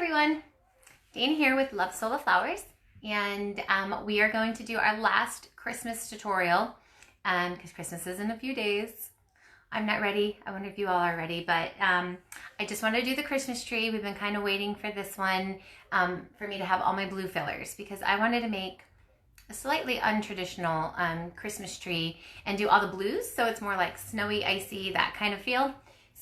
everyone, Dane here with Love Sola Flowers, and we are going to do our last Christmas tutorial because Christmas is in a few days. I'm not ready. I wonder if you all are ready, but I just want to do the Christmas tree. We've been kind of waiting for this one for me to have all my blue fillers because I wanted to make a slightly untraditional Christmas tree and do all the blues, so it's more like snowy, icy, that kind of feel.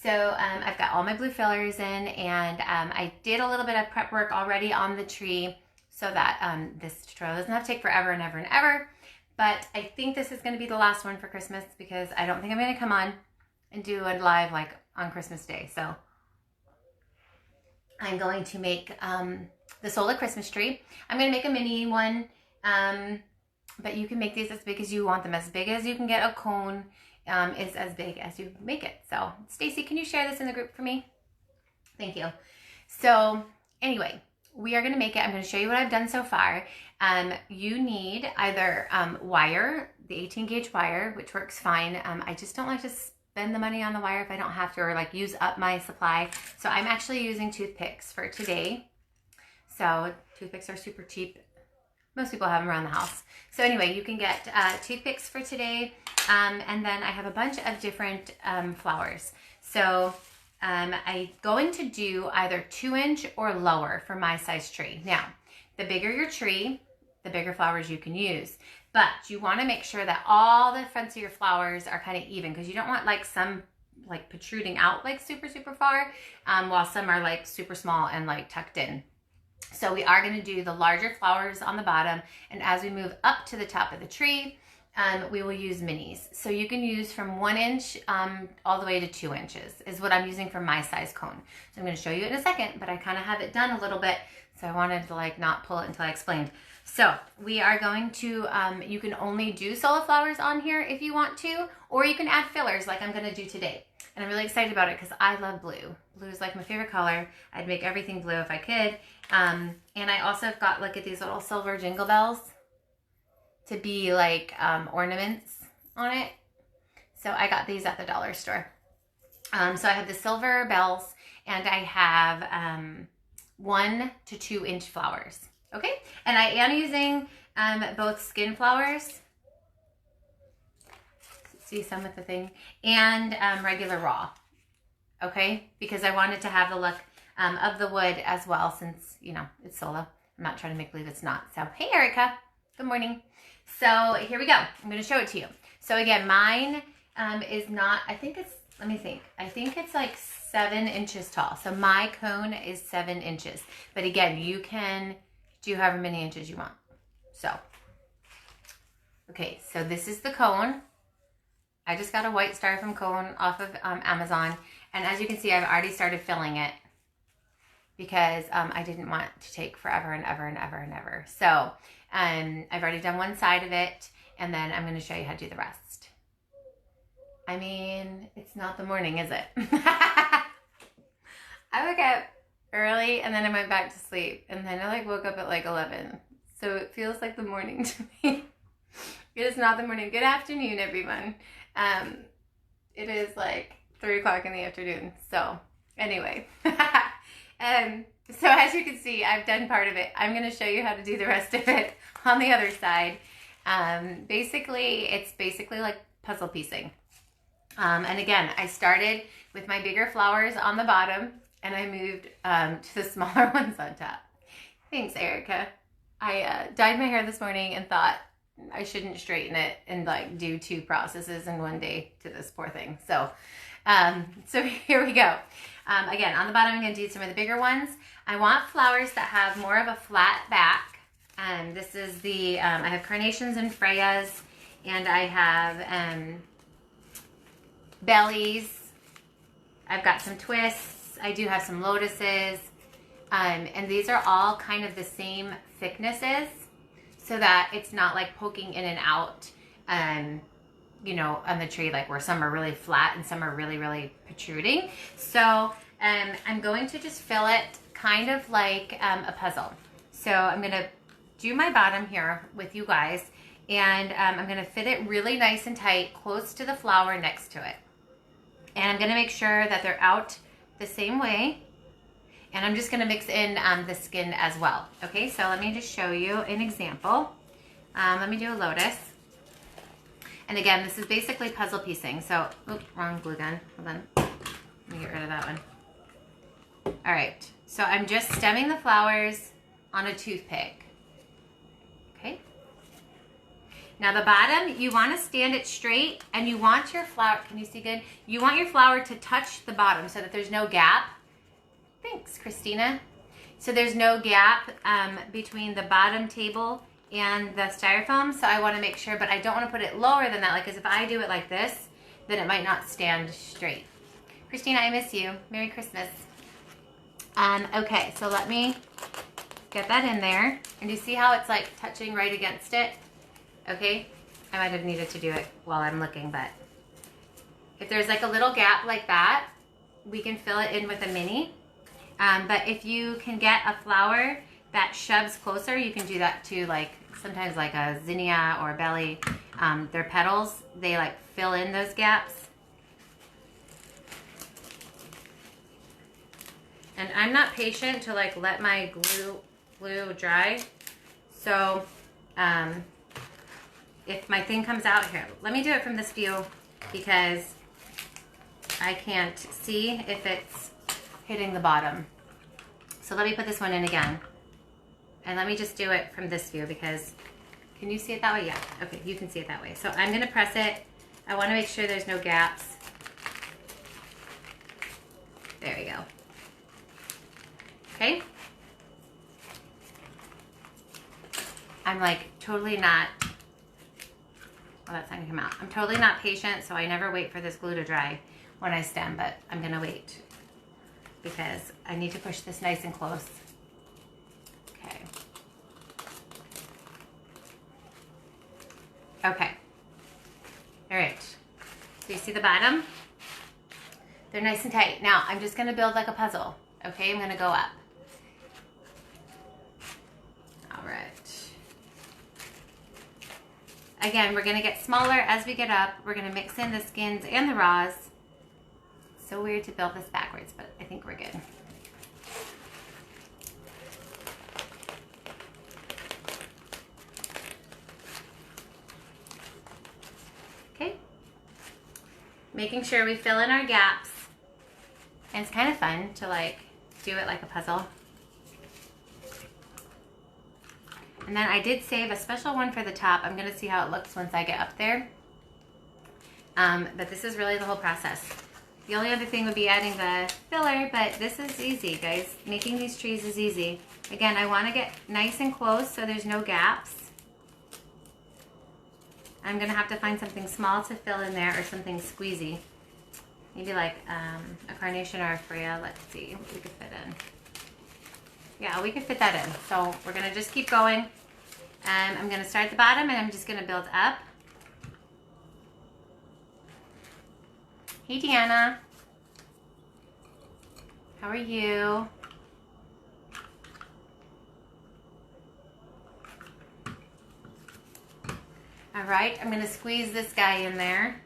So I've got all my blue fillers in, and I did a little bit of prep work already on the tree so that this tutorial doesn't have to take forever and ever and ever. But I think this is going to be the last one for Christmas because I don't think I'm going to come on and do a live like on Christmas Day. So I'm going to make the Sola Christmas tree. I'm going to make a mini one, but you can make these as big as you want them. As big as you can get a cone is as big as you make it. So Stacy, can you share this in the group for me? Thank you. So anyway, we are going to make it. I'm going to show you what I've done so far. You need either wire, the 18 gauge wire, which works fine. I just don't like to spend the money on the wire if I don't have to, or like use up my supply. So I'm actually using toothpicks for today. So toothpicks are super cheap. Most people have them around the house. So anyway, you can get toothpicks for today. And then I have a bunch of different flowers. So I'm going to do either 2-inch or lower for my size tree. Now, the bigger your tree, the bigger flowers you can use. But you want to make sure that all the fronts of your flowers are kind of even, because you don't want like some like protruding out like super, super far, while some are like super small and like tucked in. So we are going to do the larger flowers on the bottom, and as we move up to the top of the tree, we will use minis. So you can use from 1 inch all the way to 2 inches is what I'm using for my size cone. So I'm going to show you in a second, but I kind of have it done a little bit, so I wanted to like not pull it until I explained. So we are going to, you can only do Sola flowers on here if you want to, or you can add fillers like I'm going to do today. And I'm really excited about it because I love blue. Blue is like my favorite color. I'd make everything blue if I could. And I also have got, look at these little silver jingle bells to be like ornaments on it. So I got these at the dollar store. So I have the silver bells, and I have 1 to 2 inch flowers. Okay, and I am using both skin flowers. See some with the thing, and regular raw. Okay, because I wanted to have the look of the wood as well, since you know it's Sola. I'm not trying to make believe it's not. So hey, Erica, good morning. So here we go. I'm going to show it to you. So again, mine is not. I think it's. Let me think. I think it's like 7 inches tall. So my cone is 7 inches. But again, you can do however many inches you want. So okay. So this is the cone. I just got a white styrofoam cone off of Amazon, and as you can see, I've already started filling it because I didn't want to take forever and ever and ever and ever. So I've already done one side of it, and then I'm going to show you how to do the rest. I mean, it's not the morning, is it? I woke up early, and then I went back to sleep, and then I like woke up at like 11. So it feels like the morning to me. It is not the morning. Good afternoon, everyone. It is like 3 o'clock in the afternoon. So anyway, so as you can see, I've done part of it. I'm going to show you how to do the rest of it on the other side. It's basically like puzzle piecing. And again, I started with my bigger flowers on the bottom, and I moved to the smaller ones on top. Thanks, Erica. I dyed my hair this morning and thought I shouldn't straighten it and like do 2 processes in one day to this poor thing. So, so here we go. Again, on the bottom, I'm going to do some of the bigger ones. I want flowers that have more of a flat back. This is the, I have carnations and Freyas, and I have bellies. I've got some twists. I do have some lotuses. And these are all kind of the same thicknesses, so that it's not like poking in and out, you know, on the tree, like where some are really flat and some are really, really protruding. So I'm going to just fill it kind of like a puzzle. So I'm going to do my bottom here with you guys, and I'm going to fit it really nice and tight close to the flower next to it. And I'm going to make sure that they're out the same way. And I'm just gonna mix in the skin as well. Okay, so let me just show you an example. Let me do a lotus. And again, this is basically puzzle piecing. So, oops, wrong glue gun, hold on. Let me get rid of that one. All right, so I'm just stemming the flowers on a toothpick. Okay. Now the bottom, you want to stand it straight, and you want your flower, can you see good? You want your flower to touch the bottom so that there's no gap. Thanks, Christina. So there's no gap between the bottom table and the styrofoam, so I want to make sure, but I don't want to put it lower than that, like, because if I do it like this, then it might not stand straight. Christina, I miss you. Merry Christmas. Okay, so let me get that in there, and you see how it's like touching right against it? Okay, I might have needed to do it while I'm looking, but if there's like a little gap like that, we can fill it in with a mini. But if you can get a flower that shoves closer, you can do that too, like sometimes like a zinnia or a belly, their petals, they like fill in those gaps. And I'm not patient to like let my glue dry. So if my thing comes out here, let me do it from this view because I can't see if it's hitting the bottom. So let me put this one in again. And let me just do it from this view because, can you see it that way? Yeah, okay, you can see it that way. So I'm gonna press it. I wanna make sure there's no gaps. There we go. Okay. I'm like totally not, well, that's not gonna come out. I'm totally not patient, so I never wait for this glue to dry when I stem, but I'm gonna wait because I need to push this nice and close. Okay. Okay. All right. So you see the bottom? They're nice and tight. Now I'm just gonna build like a puzzle. Okay, I'm gonna go up. All right. Again, we're gonna get smaller as we get up. We're gonna mix in the skins and the raws. So weird to build this backwards, but I think we're good. Okay. Making sure we fill in our gaps. And it's kind of fun to like do it like a puzzle. And then I did save a special one for the top. I'm gonna see how it looks once I get up there. But this is really the whole process. The only other thing would be adding the filler, but this is easy, guys. Making these trees is easy. Again, I wanna get nice and close so there's no gaps. I'm gonna have to find something small to fill in there or something squeezy. Maybe like a carnation or a freya. Let's see what we could fit in. Yeah, we could fit that in. So we're gonna just keep going. I'm gonna start at the bottom and I'm just gonna build up. Hey Deanna. How are you? All right, I'm gonna squeeze this guy in there.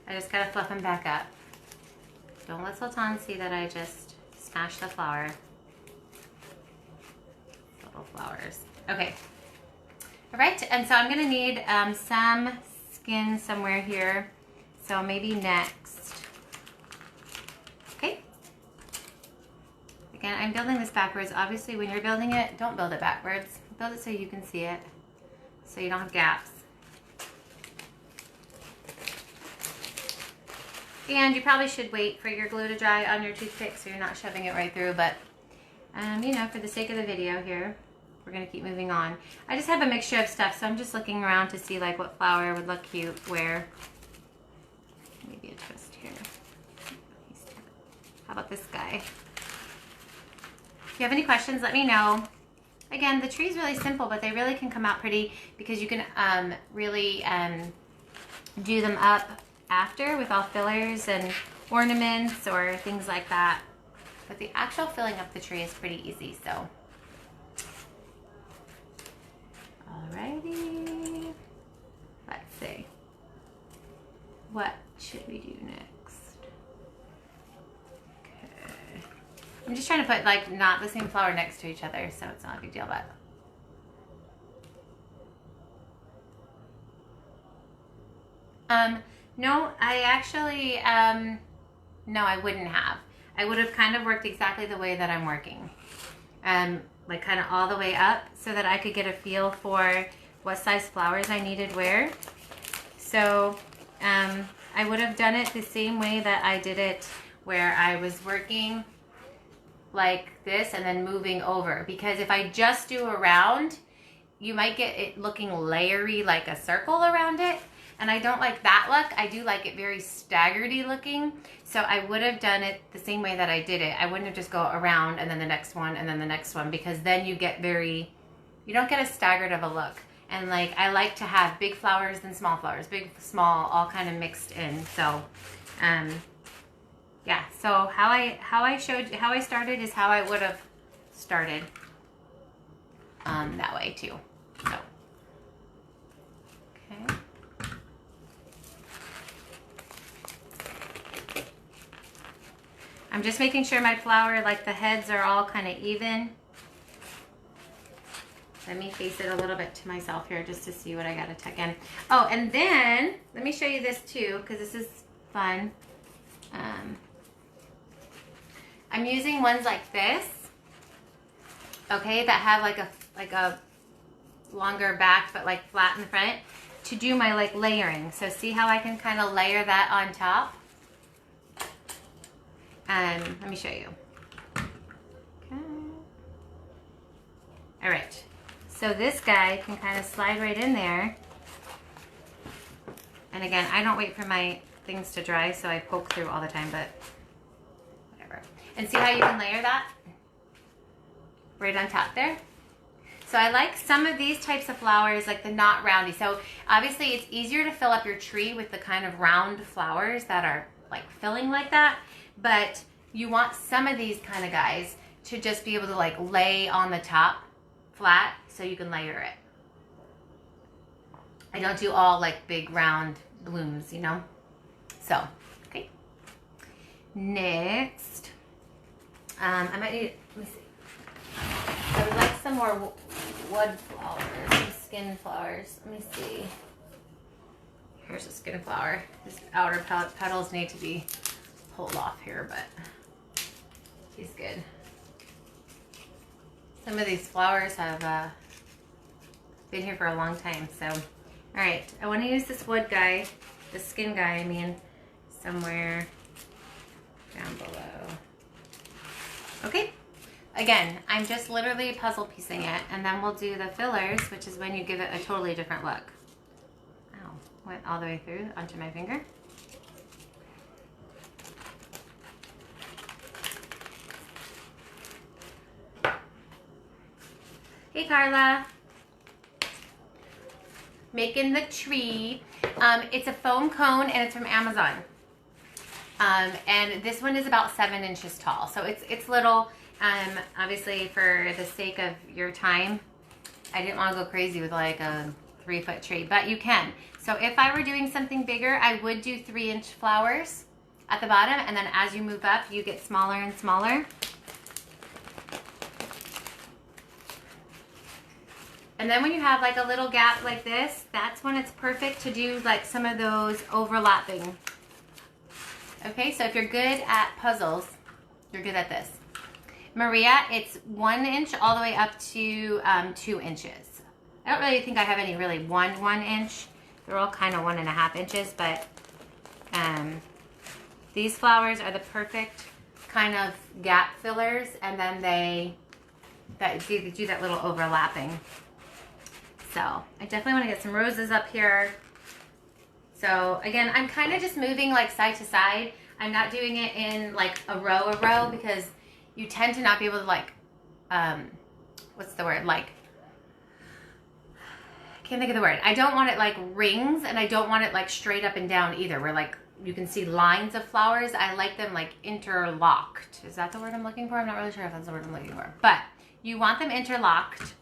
I just gotta fluff him back up. Don't let Sultan see that I just smashed the flower. Little flowers. Okay. All right, and so I'm gonna need some skin somewhere here. So maybe next. Okay. Again, I'm building this backwards. Obviously, when you're building it, don't build it backwards. Build it so you can see it, so you don't have gaps. And you probably should wait for your glue to dry on your toothpick so you're not shoving it right through, but you know, for the sake of the video here, we're gonna keep moving on. I just have a mixture of stuff, so I'm just looking around to see like what flower would look cute where. Maybe a twist here. How about this guy? If you have any questions, let me know. Again, the tree's really simple, but they really can come out pretty because you can really do them up after with all fillers and ornaments or things like that. But the actual filling up the tree is pretty easy, so. Alrighty. say? What should we do next? Okay. I'm just trying to put like not the same flower next to each other, so it's not a big deal, but. No, I actually, no, I wouldn't have. I would have kind of worked exactly the way that I'm working. Like kind of all the way up so that I could get a feel for what size flowers I needed where. So I would have done it the same way that I did it where I was working like this and then moving over. Because if I just do a round, you might get it looking layery like a circle around it. And I don't like that look. I do like it very staggered-y looking. So I would have done it the same way that I did it. I wouldn't have just go around and then the next one and then the next one, because then you get very, you don't get as staggered of a look. And like, I like to have big flowers and small flowers, big, small, all kind of mixed in. So, yeah. So how I started is how I would have started, that way too. So, okay. I'm just making sure my flower, like the heads are all kind of even. Let me face it a little bit to myself here just to see what I got to tuck in. Oh, and then let me show you this too, because this is fun. I'm using ones like this, okay, that have like a longer back but like flat in the front to do my like layering. So see how I can kind of layer that on top? Let me show you. Okay. All right. So this guy can kind of slide right in there. And again, I don't wait for my things to dry, so I poke through all the time, but whatever. And see how you can layer that? Right on top there. So I like some of these types of flowers, like the not roundy. So obviously it's easier to fill up your tree with the kind of round flowers that are like filling like that. But you want some of these kind of guys to just be able to like lay on the top flat so you can layer it. I don't do all like big round blooms, you know? So, okay. Next, I might need, let me see. I would like some more wood flowers, some skin flowers. Let me see. Here's a skin flower. These outer petals need to be pulled off here, but he's good. Some of these flowers have been here for a long time, so. All right, I want to use this wood guy, the skin guy, I mean, somewhere down below. Okay, again, I'm just literally puzzle piecing it, and then we'll do the fillers, which is when you give it a totally different look. Ow, went all the way through onto my finger. Hey Carla. Making the tree. It's a foam cone and it's from Amazon. And this one is about 7 inches tall. So it's little. Obviously for the sake of your time, I didn't want to go crazy with like a 3-foot tree, but you can. So if I were doing something bigger, I would do 3-inch flowers at the bottom, and then as you move up, you get smaller and smaller. And then when you have like a little gap like this, that's when it's perfect to do like some of those overlapping. Okay, so if you're good at puzzles, you're good at this. Maria, it's 1 inch all the way up to 2 inches. I don't really think I have any really 1 inch. They're all kind of 1.5 inches, but these flowers are the perfect kind of gap fillers, and then they do that little overlapping. So I definitely want to get some roses up here. So again, I'm kind of just moving like side to side. I'm not doing it in like a row because you tend to not be able to like, what's the word? Like, I can't think of the word. I don't want it like rings, and I don't want it like straight up and down either, where like you can see lines of flowers. I like them like interlocked. Is that the word I'm looking for? I'm not really sure if that's the word I'm looking for, but you want them interlocked.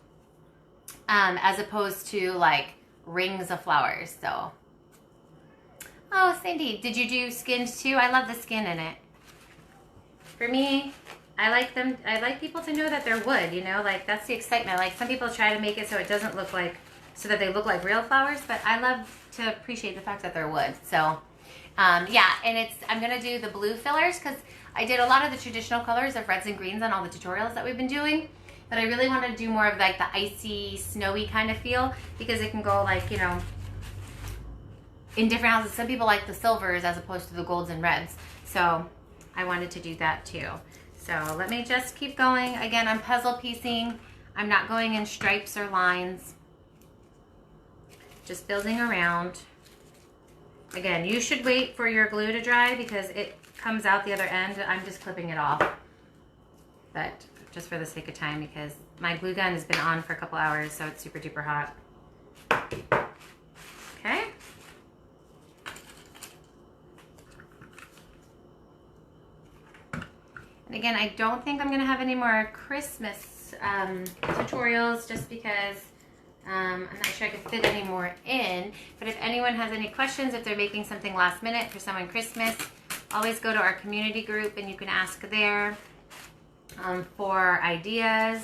As opposed to like rings of flowers. So Oh, Cindy, did you do skins too? I love the skin in it. For me, I like them. I like people to know that they're wood, you know, like that's the excitement. Like some people try to make it so it doesn't look like, so that they look like real flowers, but I love to appreciate the fact that they're wood. So yeah, and I'm gonna do the blue fillers because I did a lot of the traditional colors of reds and greens on all the tutorials that we've been doing, but I really want to do more of like the icy, snowy kind of feel because it can go like, you know, in different houses. Some people like the silvers as opposed to the golds and reds. So I wanted to do that too. So let me just keep going. Again, I'm puzzle piecing. I'm not going in stripes or lines. Just building around. Again, you should wait for your glue to dry because it comes out the other end. I'm just clipping it off. But just for the sake of time because my glue gun has been on for a couple hours, so it's super duper hot. Okay. And again, I don't think I'm gonna have any more Christmas tutorials just because I'm not sure I could fit any more in. But if anyone has any questions, if they're making something last minute for someone Christmas, always go to our community group and you can ask there for ideas.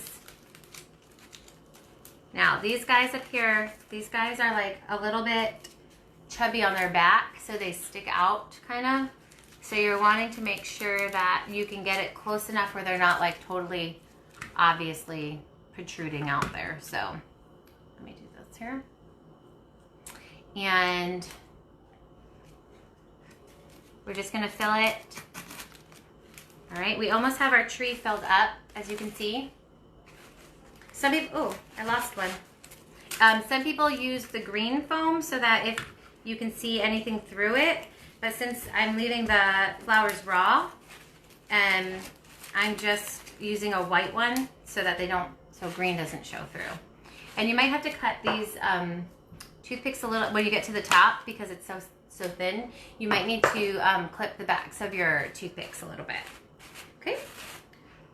Now these guys up here, these guys are like a little bit chubby on their back, so they stick out kind of. So you're wanting to make sure that you can get it close enough where they're not like totally obviously protruding out there. So let me do this here. And we're just gonna fill it. All right, we almost have our tree filled up, as you can see. Some people, oh, I lost one. Some people use the green foam so that if you can see anything through it. But since I'm leaving the flowers raw, I'm just using a white one so that so green doesn't show through. And you might have to cut these toothpicks a little when you get to the top because it's so thin. You might need to clip the backs of your toothpicks a little bit. Okay,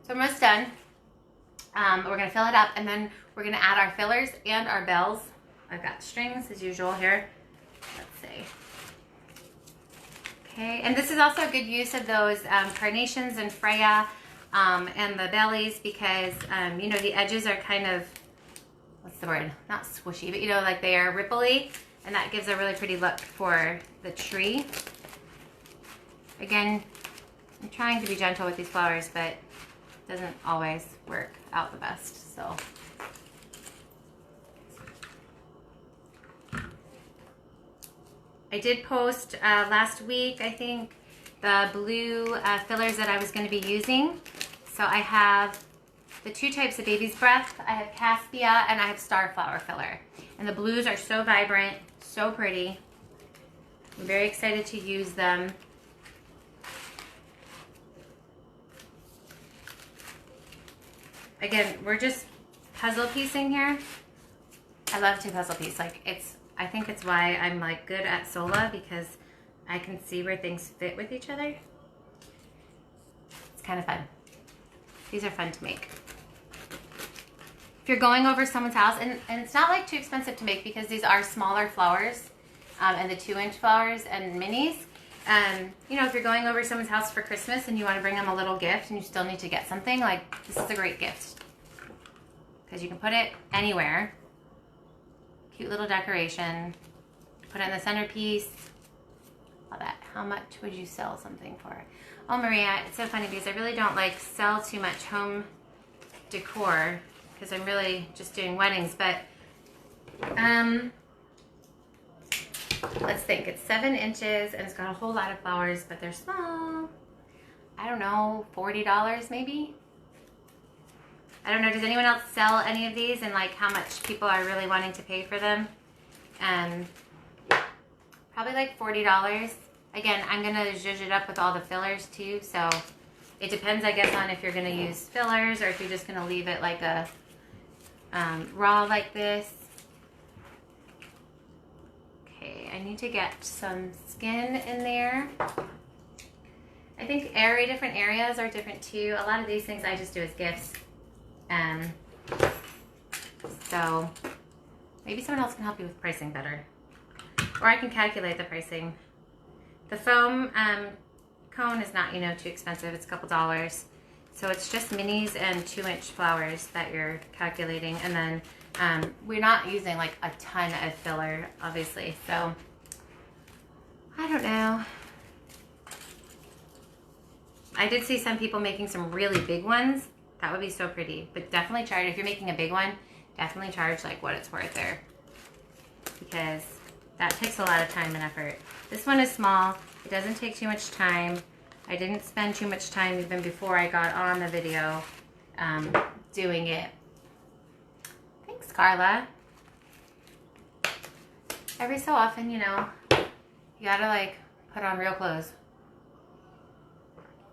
so I'm almost done. We're gonna fill it up and then we're gonna add our fillers and our bells. I've got strings as usual here. Let's see. Okay, and this is also a good use of those carnations and Freya and the bellies because, you know, the edges are kind of, what's the word? Not swishy, but you know, like they are ripply, and that gives a really pretty look for the tree. Again, I'm trying to be gentle with these flowers, but it doesn't always work out the best, so. I did post last week, I think, the blue fillers that I was going to be using. So I have the two types of baby's breath. I have Caspia and I have Starflower filler. And the blues are so vibrant, so pretty. I'm very excited to use them. Again, we're just puzzle piecing here. I love to puzzle piece. Like I think it's why I'm like good at Sola because I can see where things fit with each other. It's kind of fun. These are fun to make. If you're going over someone's house, and it's not like too expensive to make because these are smaller flowers and the 2-inch flowers and minis. You know, if you're going over someone's house for Christmas and you want to bring them a little gift and you still need to get something, like this is a great gift because you can put it anywhere. Cute little decoration. Put it in the centerpiece. Love that. How much would you sell something for? Oh, Maria, it's so funny because I really don't like sell too much home decor because I'm really just doing weddings. But let's think. It's 7 inches and it's got a whole lot of flowers, but they're small. I don't know, $40 maybe? I don't know, does anyone else sell any of these and like how much people are really wanting to pay for them? Probably like $40. Again, I'm gonna zhuzh it up with all the fillers too, so it depends, I guess, on if you're gonna use fillers or if you're just gonna leave it like a raw like this. Okay, I need to get some skin in there. I think different areas are different too. A lot of these things I just do as gifts. So maybe someone else can help you with pricing better. Or I can calculate the pricing. The foam cone is not, you know, too expensive. It's a couple dollars. So it's just minis and 2-inch flowers that you're calculating. And then we're not using like a ton of filler, obviously. So I don't know. I did see some people making some really big ones. That would be so pretty. But definitely charge, if you're making a big one, definitely charge like what it's worth there. Because that takes a lot of time and effort. This one is small. It doesn't take too much time. I didn't spend too much time even before I got on the video doing it. Thanks, Carla. Every so often, you know, you gotta like put on real clothes.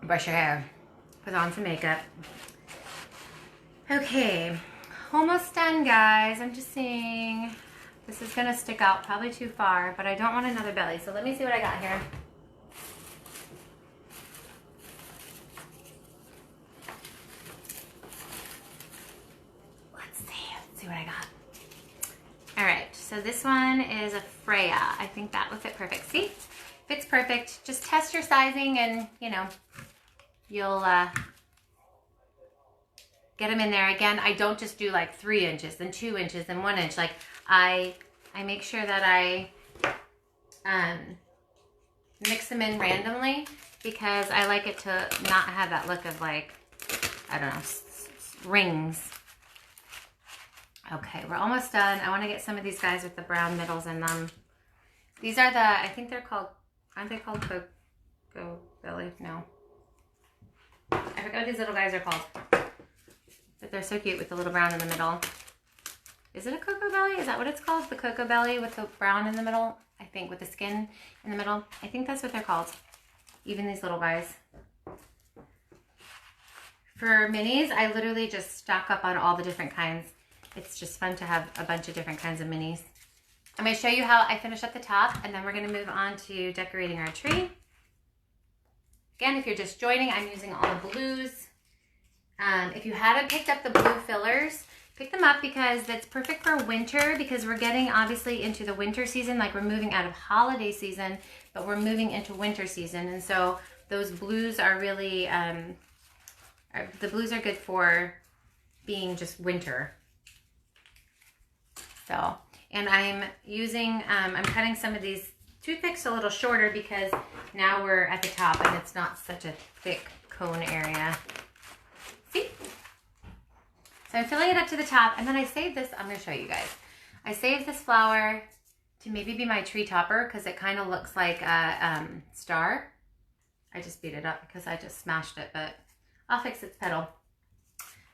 Brush your hair. Put on some makeup. Okay, almost done, guys. I'm just seeing. This is gonna stick out probably too far, but I don't want another belly. So let me see what I got here. Let's see what I got. All right, so this one is a Freya. I think that will fit perfect. See, fits perfect. Just test your sizing and, you know, you'll get them in there. Again, I don't just do like 3 inches, then 2 inches, then 1 inch. Like I make sure that I mix them in randomly because I like it to not have that look of like, I don't know, rings. Okay, we're almost done. I want to get some of these guys with the brown middles in them. These are the, I think they're called, aren't they called Cocoa Belly? No. I forgot what these little guys are called. But they're so cute with the little brown in the middle. Is it a Cocoa Belly? Is that what it's called? The Cocoa Belly with the brown in the middle? I think with the skin in the middle. I think that's what they're called. Even these little guys. For minis, I literally just stock up on all the different kinds. It's just fun to have a bunch of different kinds of minis. I'm going to show you how I finish at the top, and then we're going to move on to decorating our tree. Again, if you're just joining, I'm using all the blues. If you haven't picked up the blue fillers, pick them up because that's perfect for winter, because we're getting obviously into the winter season. Like, we're moving out of holiday season, but we're moving into winter season. And so those blues are really, the blues are good for being just winter. So, and I'm using, I'm cutting some of these toothpicks a little shorter because now we're at the top and it's not such a thick cone area. See? So I'm filling it up to the top, and then I saved this. I'm going to show you guys. I saved this flower to maybe be my tree topper because it kind of looks like a star. I just beat it up because I just smashed it, but I'll fix its petal.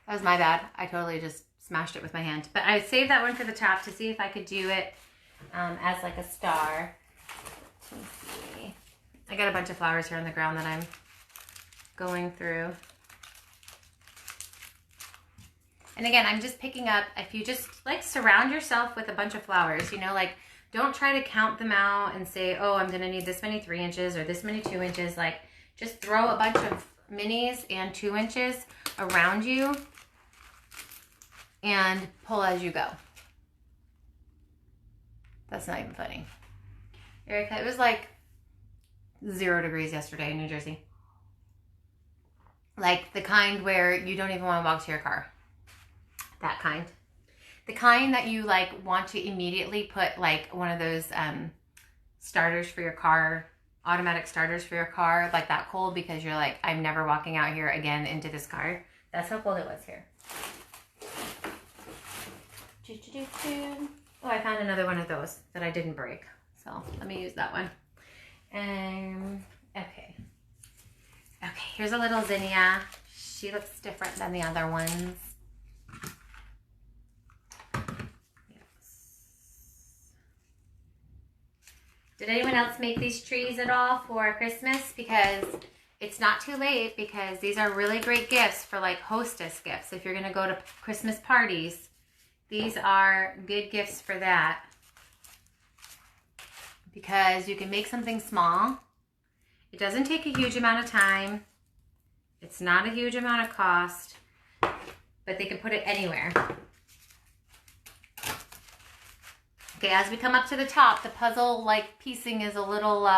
That was my bad. I totally just smashed it with my hand. But I saved that one for the top to see if I could do it as like a star. Let me see. I got a bunch of flowers here on the ground that I'm going through. And again, I'm just picking up, if you just like surround yourself with a bunch of flowers, you know, like don't try to count them out and say, oh, I'm going to need this many 3 inches or this many 2 inches. Like just throw a bunch of minis and 2 inches around you and pull as you go. That's not even funny. Erica, it was like 0 degrees yesterday in New Jersey. Like the kind where you don't even want to walk to your car. That kind. The kind that you like want to immediately put like one of those starters for your car, automatic starters for your car, like that cold, because you're like, I'm never walking out here again into this car. That's how cold it was here. Oh, I found another one of those that I didn't break. So let me use that one. Okay. Okay, here's a little zinnia. She looks different than the other ones. Did anyone else make these trees at all for Christmas? Because it's not too late, because these are really great gifts for like hostess gifts. If you're going to go to Christmas parties, these are good gifts for that. Because you can make something small. It doesn't take a huge amount of time. It's not a huge amount of cost, but they can put it anywhere. Okay, as we come up to the top, the puzzle like piecing is a little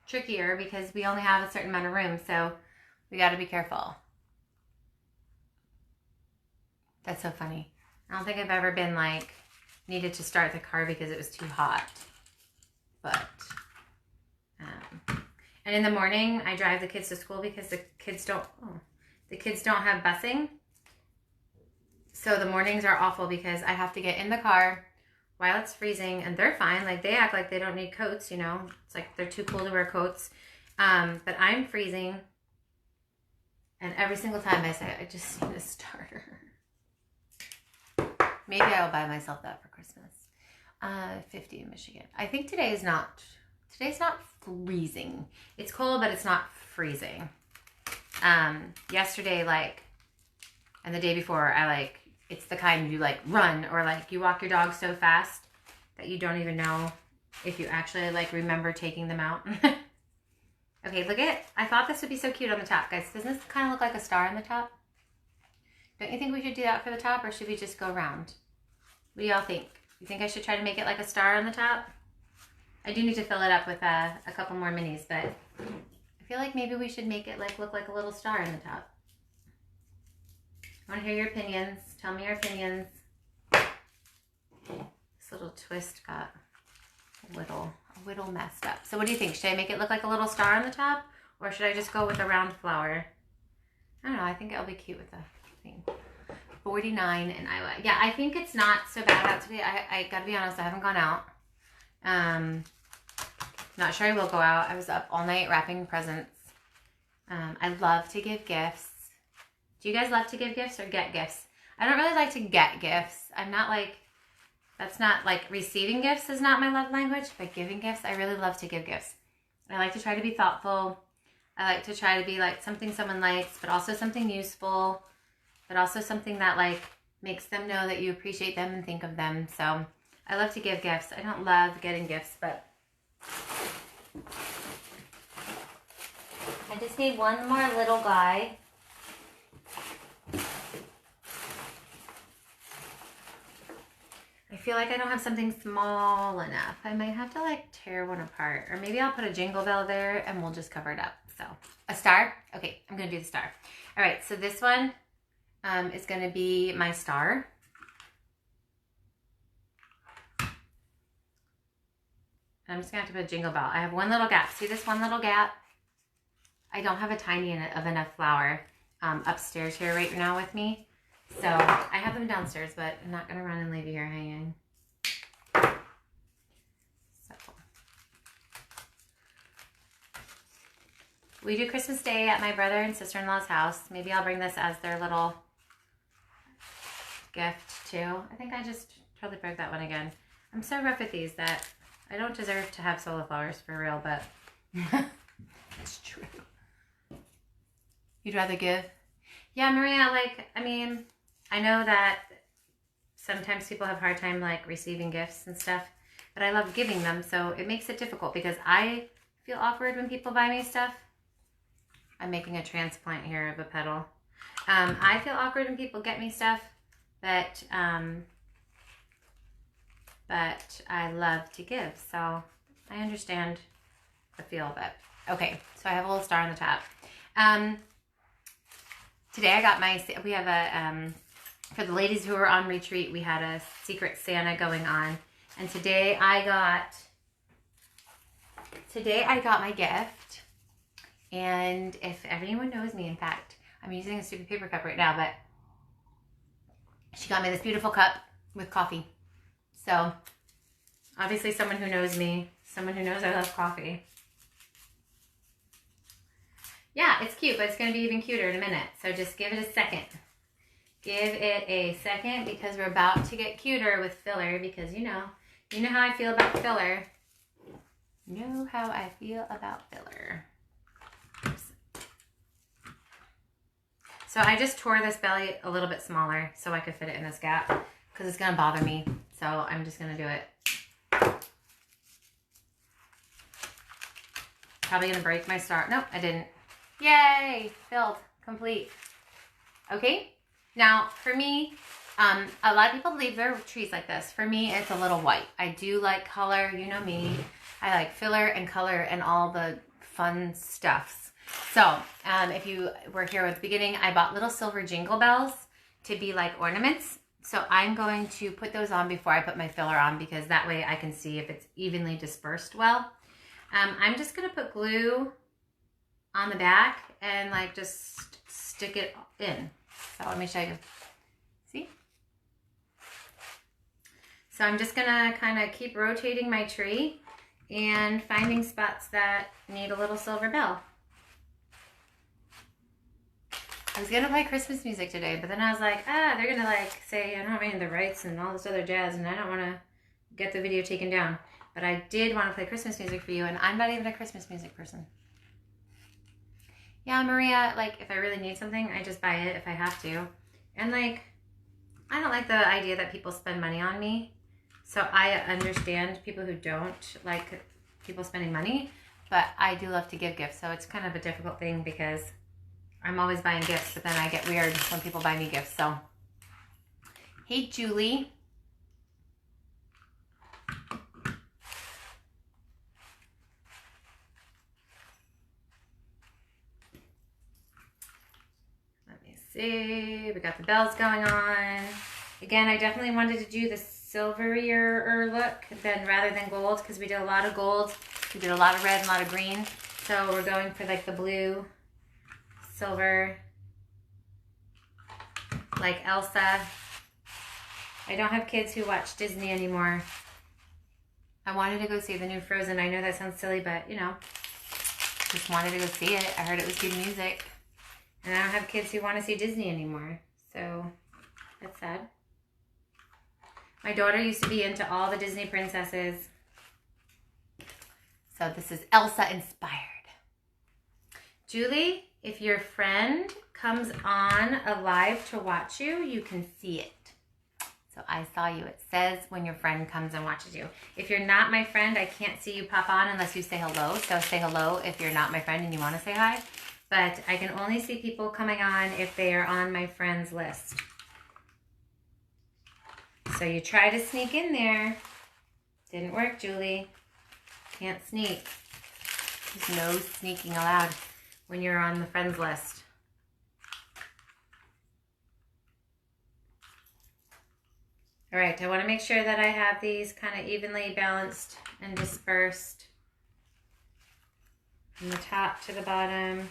trickier because we only have a certain amount of room, so we got to be careful. That's so funny. I don't think I've ever been like needed to start the car because it was too hot. But, and in the morning I drive the kids to school because the kids don't have busing. So the mornings are awful because I have to get in the car while it's freezing, and they're fine. Like, they act like they don't need coats, you know. It's like they're too cool to wear coats. But I'm freezing, and every single time I say, I just need a starter. Maybe I'll buy myself that for Christmas. 50 in Michigan. I think today's not freezing. It's cold, but it's not freezing. Yesterday, like, and the day before, it's the kind you like run, or like you walk your dog so fast that you don't even know if you actually like remember taking them out. Okay, look at, I thought this would be so cute on the top, guys. Doesn't this kind of look like a star on the top? Don't you think we should do that for the top, or should we just go round? What do y'all think? You think I should try to make it like a star on the top? I do need to fill it up with a couple more minis, but I feel like maybe we should make it like look like a little star on the top. I want to hear your opinions. Tell me your opinions. This little twist got a little messed up. So what do you think? Should I make it look like a little star on the top, or should I just go with a round flower? I don't know. I think it'll be cute with the thing. 49 in Iowa. Yeah, I think it's not so bad out today. I gotta be honest, I haven't gone out. Not sure I will go out. I was up all night wrapping presents. I love to give gifts. Do you guys love to give gifts or get gifts? I don't really like to get gifts. I'm not like, that's not like, receiving gifts is not my love language, but giving gifts, I really love to give gifts. I like to try to be thoughtful. I like to try to be like something someone likes, but also something useful, but also something that like makes them know that you appreciate them and think of them. So I love to give gifts. I don't love getting gifts, but I just need one more little guy. I feel like I don't have something small enough. I might have to like tear one apart, or maybe I'll put a jingle bell there and we'll just cover it up. So a star. Okay, I'm gonna do the star. All right, so this one is gonna be my star. And I'm just gonna have to put a jingle bell. I have one little gap. See this one little gap? I don't have a tiny of enough flour upstairs here right now with me. So I have them downstairs, but I'm not gonna run and leave you here hanging. So we do Christmas Day at my brother and sister-in-law's house. Maybe I'll bring this as their little gift too. I think I just totally broke that one again. I'm so rough with these that I don't deserve to have Sola flowers for real, but it's true. You'd rather give? Yeah, Maria, like, I mean, I know that sometimes people have a hard time like receiving gifts and stuff, but I love giving them, so it makes it difficult because I feel awkward when people buy me stuff. I'm making a transplant here of a petal. I feel awkward when people get me stuff, but I love to give, so I understand the feel, but okay, so I have a little star on the top. Today I got we have a, for the ladies who were on retreat, we had a secret Santa going on, and today I got my gift. And if anyone knows me, in fact, I'm using a stupid paper cup right now, but she got me this beautiful cup with coffee. So obviously someone who knows me, someone who knows I love coffee. Yeah, it's cute, but it's going to be even cuter in a minute. So just give it a second. Give it a second because we're about to get cuter with filler because you know how I feel about filler. You know how I feel about filler. So I just tore this belly a little bit smaller so I could fit it in this gap because it's going to bother me. So I'm just going to do it. Probably going to break my star. Nope, I didn't. Yay! Filled. Complete. Okay. Now, for me, a lot of people leave their trees like this. For me, it's a little white. I do like color. You know me. I like filler and color and all the fun stuffs. So if you were here at the beginning, I bought little silver jingle bells to be like ornaments. So I'm going to put those on before I put my filler on, because that way I can see if it's evenly dispersed well. I'm just going to put glue on the back and like just stick it in. So let me show you. See? So I'm just gonna kind of keep rotating my tree and finding spots that need a little silver bell. I was gonna play Christmas music today, but then I was like, they're gonna like say I don't have any of the rights and all this other jazz, and I don't wanna get the video taken down. But I did want to play Christmas music for you, and I'm not even a Christmas music person. Yeah, Maria, like if I really need something, I just buy it if I have to. And like, I don't like the idea that people spend money on me. So I understand people who don't like people spending money, but I do love to give gifts. So it's kind of a difficult thing because I'm always buying gifts, but then I get weird when people buy me gifts. So, hey, Julie. Let me see. We got the bells going on. Again, I definitely wanted to do the silverier look rather than gold, because we did a lot of gold. We did a lot of red and a lot of green. So we're going for like the blue, silver, like Elsa. I don't have kids who watch Disney anymore. I wanted to go see the new Frozen. I know that sounds silly, but you know, just wanted to go see it. I heard it was good music. And I don't have kids who want to see Disney anymore. So that's sad. My daughter used to be into all the Disney princesses. So this is Elsa inspired. Julie, if your friend comes on a live to watch you, you can see it. So I saw you. It says when your friend comes and watches you. If you're not my friend, I can't see you pop on unless you say hello. So say hello if you're not my friend and you want to say hi. But I can only see people coming on if they are on my friends list. So you try to sneak in there. Didn't work, Julie. Can't sneak. There's no sneaking allowed when you're on the friends list. All right, I want to make sure that I have these kind of evenly balanced and dispersed from the top to the bottom.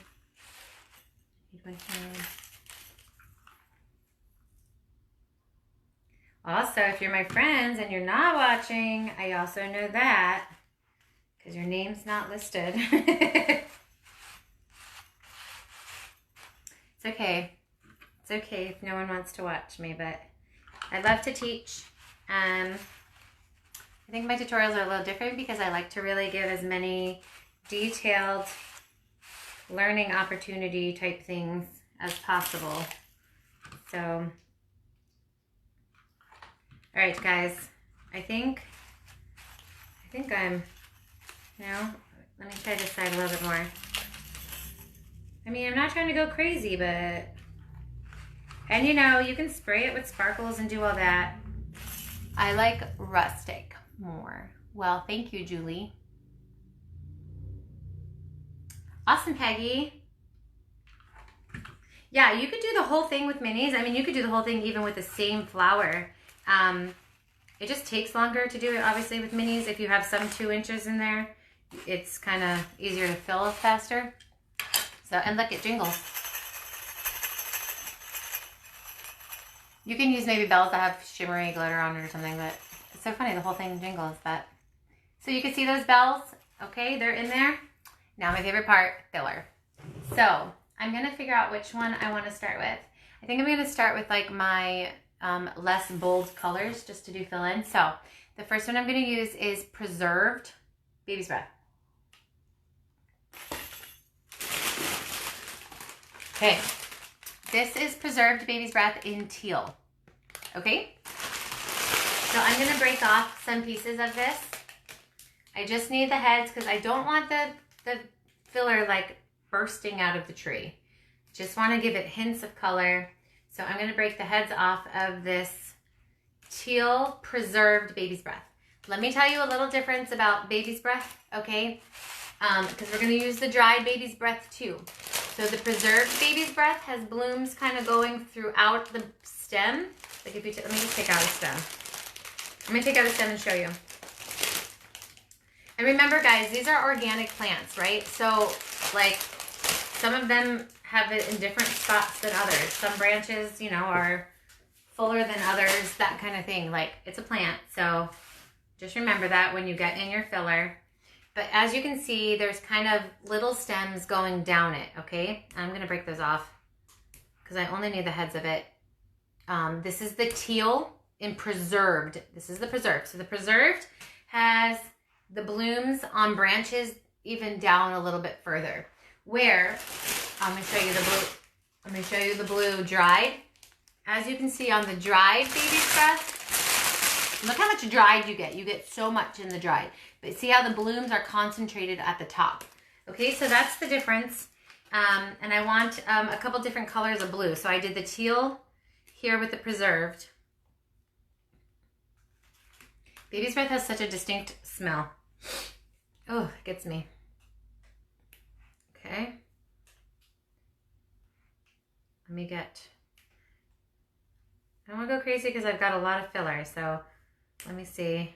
Also, if you're my friends and you're not watching, I also know that because your name's not listed. It's okay. It's okay if no one wants to watch me, but I love to teach. I think my tutorials are a little different because I like to really give as many detailed learning opportunity type things as possible. So, all right, guys, I think I'm, let me try this side a little bit more. I mean, I'm not trying to go crazy, but, and you can spray it with sparkles and do all that. I like rustic more. Well, thank you, Julie. Awesome, Peggy. Yeah, you could do the whole thing with minis. I mean, you could do the whole thing even with the same flower. It just takes longer to do it, obviously, with minis. If you have some 2 inches in there, it's kind of easier to fill faster. So, and look, it jingles. You can use maybe bells that have shimmery glitter on it or something, but it's so funny, the whole thing jingles. But so you can see those bells, okay? They're in there. Now my favorite part, filler. So I'm gonna figure out which one I want to start with. I think I'm gonna start with like my less bold colors just to do fill in. So the first one I'm gonna use is Preserved Baby's Breath. Okay, this is Preserved Baby's Breath in teal, okay? So I'm gonna break off some pieces of this. I just need the heads because I don't want the filler like bursting out of the tree. Just want to give it hints of color. So I'm going to break the heads off of this teal Preserved Baby's Breath. Let me tell you a little difference about Baby's Breath, okay? because we're going to use the dried baby's breath too. So the preserved baby's breath has blooms kind of going throughout the stem. Like if you let me just take out a stem. I'm going to take out a stem and show you. And remember, guys, these are organic plants, right? So, like, some of them have it in different spots than others. Some branches, you know, are fuller than others, that kind of thing. Like, it's a plant, so just remember that when you get in your filler. But as you can see, there's kind of little stems going down it, okay? I'm going to break those off because I only need the heads of it. This is the teal in preserved. This is the preserved. So the preserved has the blooms on branches even down a little bit further. Where, I'm going to show you the blue. I'm going to show you the blue dried. As you can see on the dried baby's breath, look how much dried you get. You get so much in the dried. But see how the blooms are concentrated at the top. Okay, so that's the difference. And I want a couple different colors of blue. So I did the teal here with the preserved. Baby's breath has such a distinct smell. Oh, it gets me. Okay. Let me get, I don't want to go crazy because I've got a lot of filler. So let me see.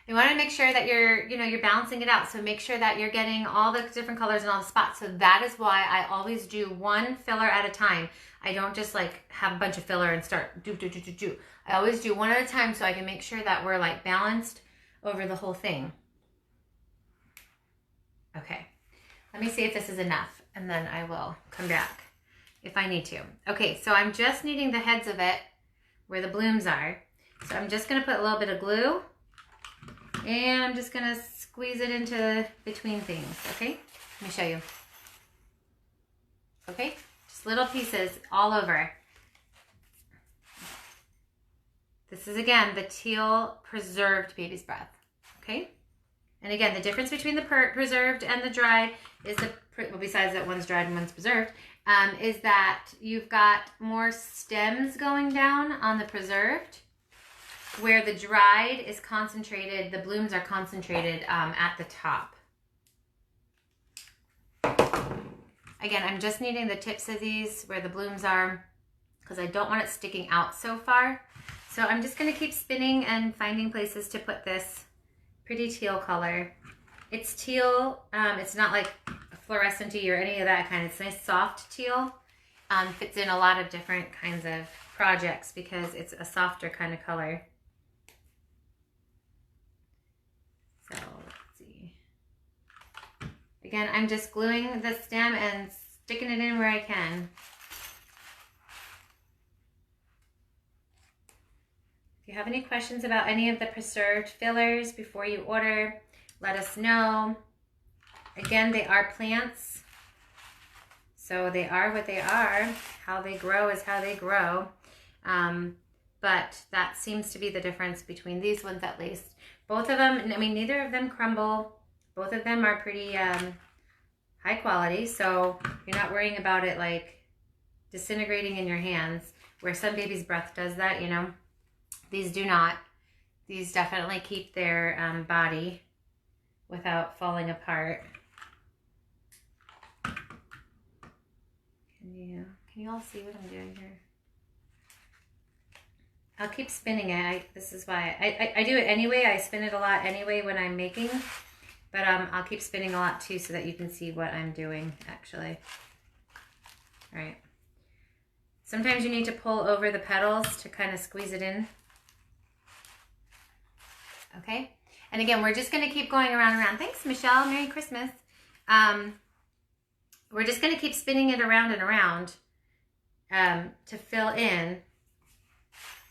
You want to make sure that you're balancing it out. So make sure that you're getting all the different colors in all the spots. So that is why I always do one filler at a time. I don't just like have a bunch of filler and start do. I always do one at a time so I can make sure that we're like balanced over the whole thing. Okay, let me see if this is enough and then I will come back if I need to. Okay, so I'm just needing the heads of it where the blooms are. So I'm just gonna put a little bit of glue and I'm just gonna squeeze it into between things, okay? Let me show you. Okay, just little pieces all over. This is, again, the teal preserved baby's breath, okay? And again, the difference between the preserved and the dried is well, besides that one's dried and one's preserved, is that you've got more stems going down on the preserved, where the dried is concentrated, the blooms are concentrated at the top. Again, I'm just needing the tips of these where the blooms are because I don't want it sticking out so far. So I'm just going to keep spinning and finding places to put this pretty teal color. It's teal. It's not like fluorescent-y or any of that kind. It's nice soft teal. Fits in a lot of different kinds of projects because it's a softer kind of color. So let's see. Again, I'm just gluing the stem and sticking it in where I can. If you have any questions about any of the preserved fillers before you order, let us know. Again, they are plants, so they are what they are. How they grow is how they grow. But that seems to be the difference between these ones at least. Both of them, I mean, neither of them crumble. Both of them are pretty high quality, so you're not worrying about it like disintegrating in your hands, where some baby's breath does that, you know. These do not. These definitely keep their body without falling apart. Can you all see what I'm doing here? I'll keep spinning it. This is why I do it anyway. I spin it a lot anyway when I'm making, but I'll keep spinning a lot too so that you can see what I'm doing actually. All right. Sometimes you need to pull over the petals to kind of squeeze it in. Okay. And again, we're just going to keep going around and around. Thanks, Michelle. Merry Christmas. We're just going to keep spinning it around and around to fill in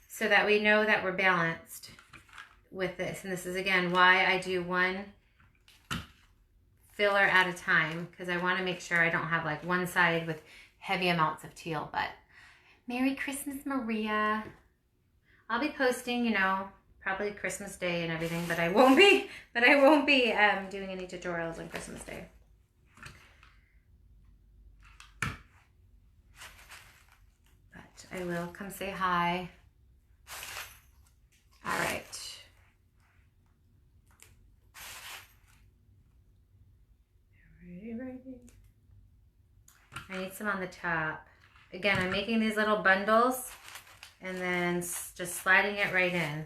so that we know that we're balanced with this. And this is, again, why I do one filler at a time, because I want to make sure I don't have like one side with heavy amounts of teal. But Merry Christmas, Maria. I'll be posting, you know, probably Christmas Day and everything, but I won't be doing any tutorials on Christmas Day. But I will come say hi. All right. I need some on the top. Again, I'm making these little bundles and then just sliding it right in.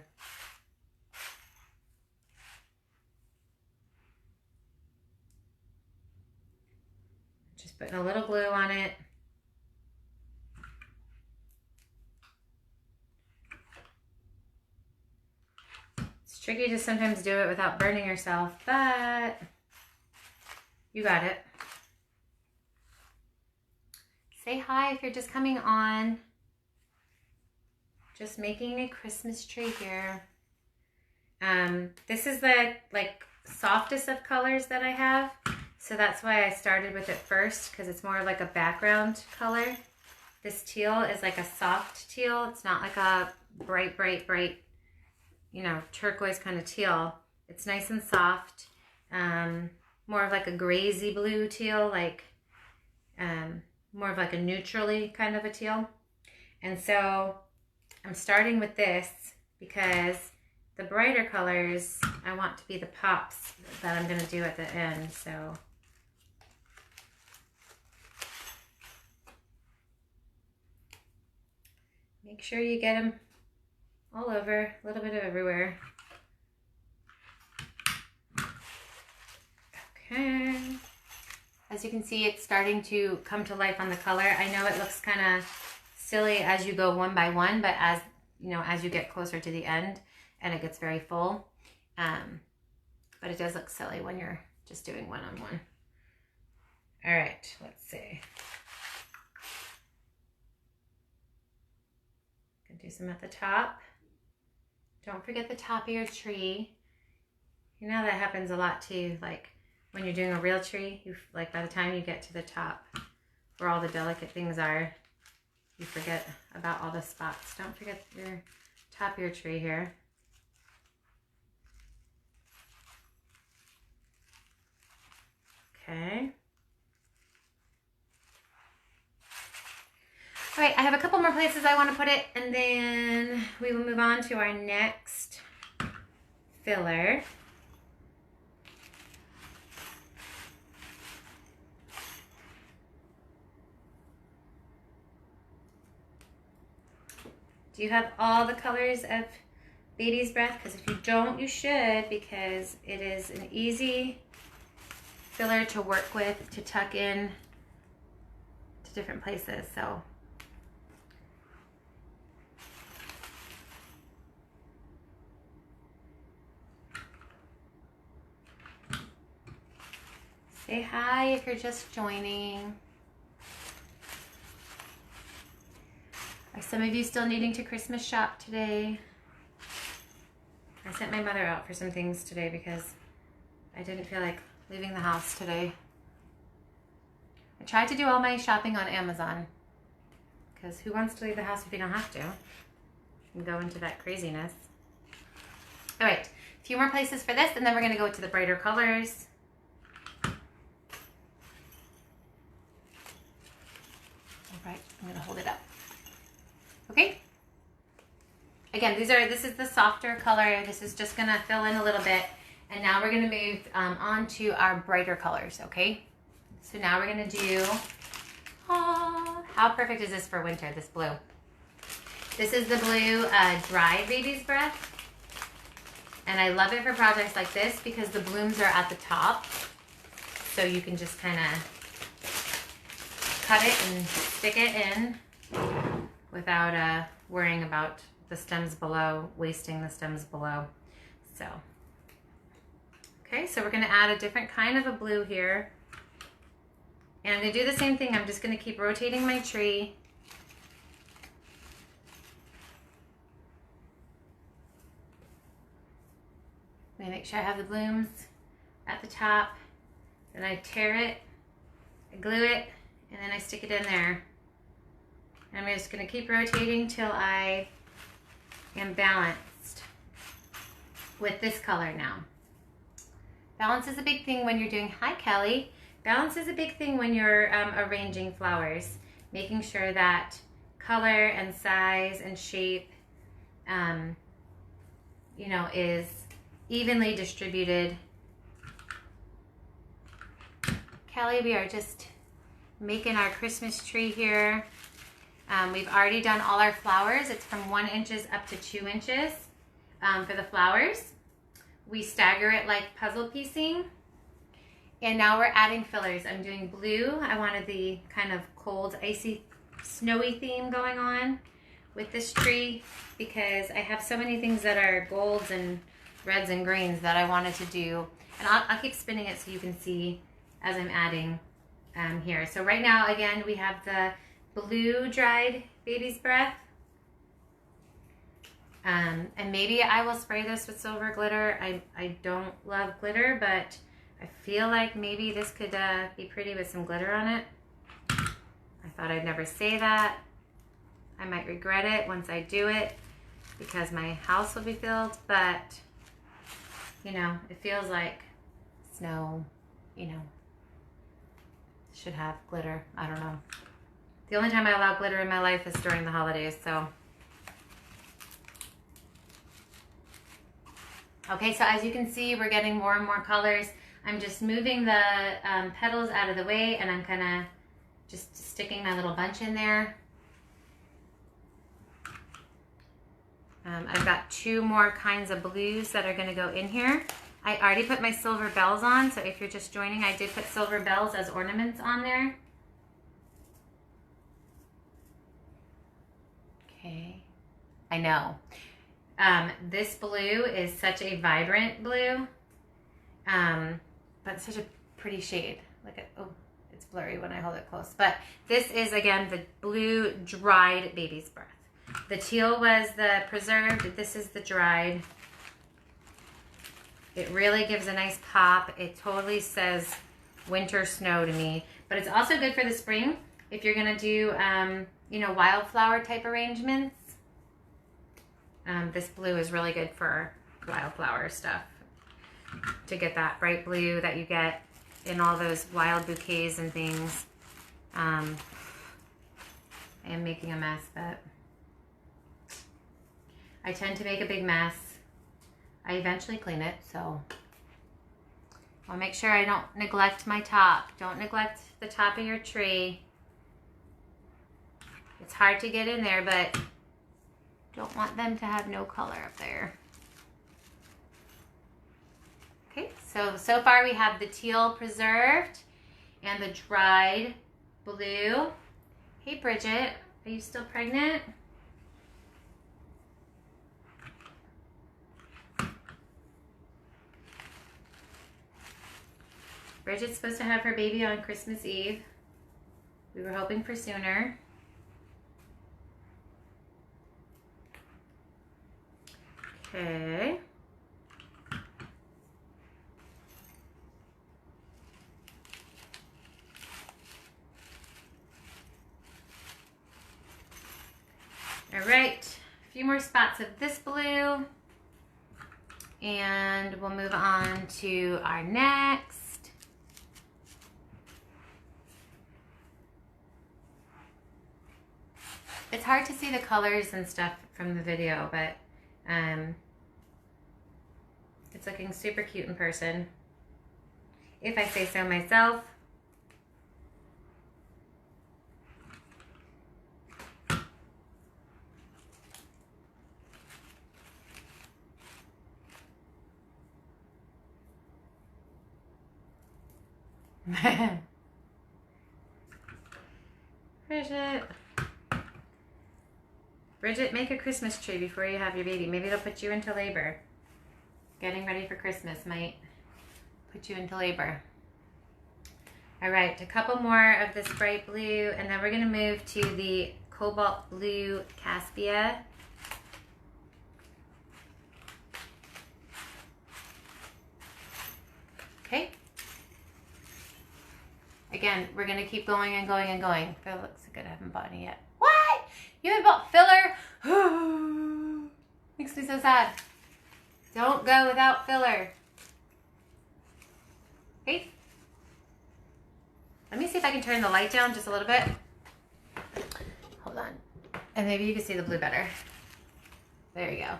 Just putting a little glue on it. It's tricky to sometimes do it without burning yourself, but you got it. Say hi if you're just coming on. Just making a Christmas tree here. This is the softest of colors that I have. So that's why I started with it first, because it's more like a background color. This teal is like a soft teal. It's not like a bright, you know, turquoise kind of teal. It's nice and soft. More of like a graysy blue teal, like more of like a neutrally kind of a teal. And so I'm starting with this because the brighter colors I want to be the pops that I'm going to do at the end. So make sure you get them all over, a little bit of everywhere. Okay. As you can see, it's starting to come to life on the color. I know it looks kind of silly as you go one by one, but as you know, as you get closer to the end and it gets very full, but it does look silly when you're just doing one-on-one. All right, let's see. Gonna do some at the top. Don't forget the top of your tree. You know that happens a lot too, like when you're doing a real tree, like by the time you get to the top where all the delicate things are, you forget about all the spots. Don't forget your top of your tree here. Okay. All right, I have a couple more places I want to put it, and then we will move on to our next filler. Do you have all the colors of Baby's Breath? Because if you don't, you should, because it is an easy filler to work with, to tuck in to different places. So say hi if you're just joining. Are some of you still needing to Christmas shop today? I sent my mother out for some things today because I didn't feel like leaving the house today. I tried to do all my shopping on Amazon because who wants to leave the house if you don't have to? And go into that craziness. All right, a few more places for this, and then we're going to go to the brighter colors. All right, I'm going to hold it up. Okay. Again, this is the softer color. This is just gonna fill in a little bit. And now we're gonna move on to our brighter colors, okay? So now we're gonna do, how perfect is this for winter, this blue? This is the blue Dry Baby's Breath. And I love it for projects like this because the blooms are at the top. So you can just kind of cut it and stick it in without worrying about the stems below, wasting the stems below. So, okay, so we're gonna add a different kind of a blue here. And I'm gonna do the same thing. I'm just gonna keep rotating my tree. I'm gonna make sure I have the blooms at the top. Then I tear it, I glue it, and then I stick it in there. And I'm just going to keep rotating till I am balanced with this color now. Balance is a big thing when you're doing, hi Kelly. Balance is a big thing when you're arranging flowers. Making sure that color and size and shape, you know, is evenly distributed. Kelly. We are just making our Christmas tree here. We've already done all our flowers. It's from 1 inch up to 2 inches for the flowers. We stagger it like puzzle piecing. And now we're adding fillers. I'm doing blue. I wanted the kind of cold, icy, snowy theme going on with this tree because I have so many things that are golds and reds and greens that I wanted to do. And I'll keep spinning it so you can see as I'm adding here. So right now, again, we have the blue dried baby's breath. And maybe I will spray this with silver glitter. I don't love glitter, but I feel like maybe this could be pretty with some glitter on it. I thought I'd never say that. I might regret it once I do it because my house will be filled, but you know, it feels like snow, you know, should have glitter. I don't know. The only time I allow glitter in my life is during the holidays, so. Okay, so as you can see, we're getting more and more colors. I'm just moving the petals out of the way, and I'm kind of just sticking my little bunch in there. I've got 2 more kinds of blues that are going to go in here. I already put my silver bells on, so if you're just joining, I did put silver bells as ornaments on there. Okay, I know. This blue is such a vibrant blue. But it's such a pretty shade. Look at, oh, it's blurry when I hold it close. But this is, again, the blue dried baby's breath. The teal was the preserved. This is the dried. It really gives a nice pop. It totally says winter snow to me. But it's also good for the spring if you're going to do, you know, wildflower type arrangements. This blue is really good for wildflower stuff. To get that bright blue that you get in all those wild bouquets and things. I am making a mess, but I tend to make a big mess. I eventually clean it, so I'll make sure I don't neglect my top. Don't neglect the top of your tree. It's hard to get in there, but don't want them to have no color up there. Okay, so far we have the teal preserved and the dried blue. Hey Bridget, are you still pregnant? Bridget's supposed to have her baby on Christmas Eve. We were hoping for sooner. Okay. All right, a few more spots of this blue, and we'll move on to our next. It's hard to see the colors and stuff from the video, but it's looking super cute in person, if I say so myself. Bridget, make a Christmas tree before you have your baby. Maybe it'll put you into labor. Getting ready for Christmas might put you into labor. All right, a couple more of this bright blue, and then we're gonna move to the cobalt blue Caspia. Okay. Again, we're gonna keep going and going and going. That looks good. I haven't bought any yet. What? You haven't bought filler? Makes me so sad. Don't go without filler. Okay. Let me see if I can turn the light down just a little bit. Hold on. And maybe you can see the blue better. There you go.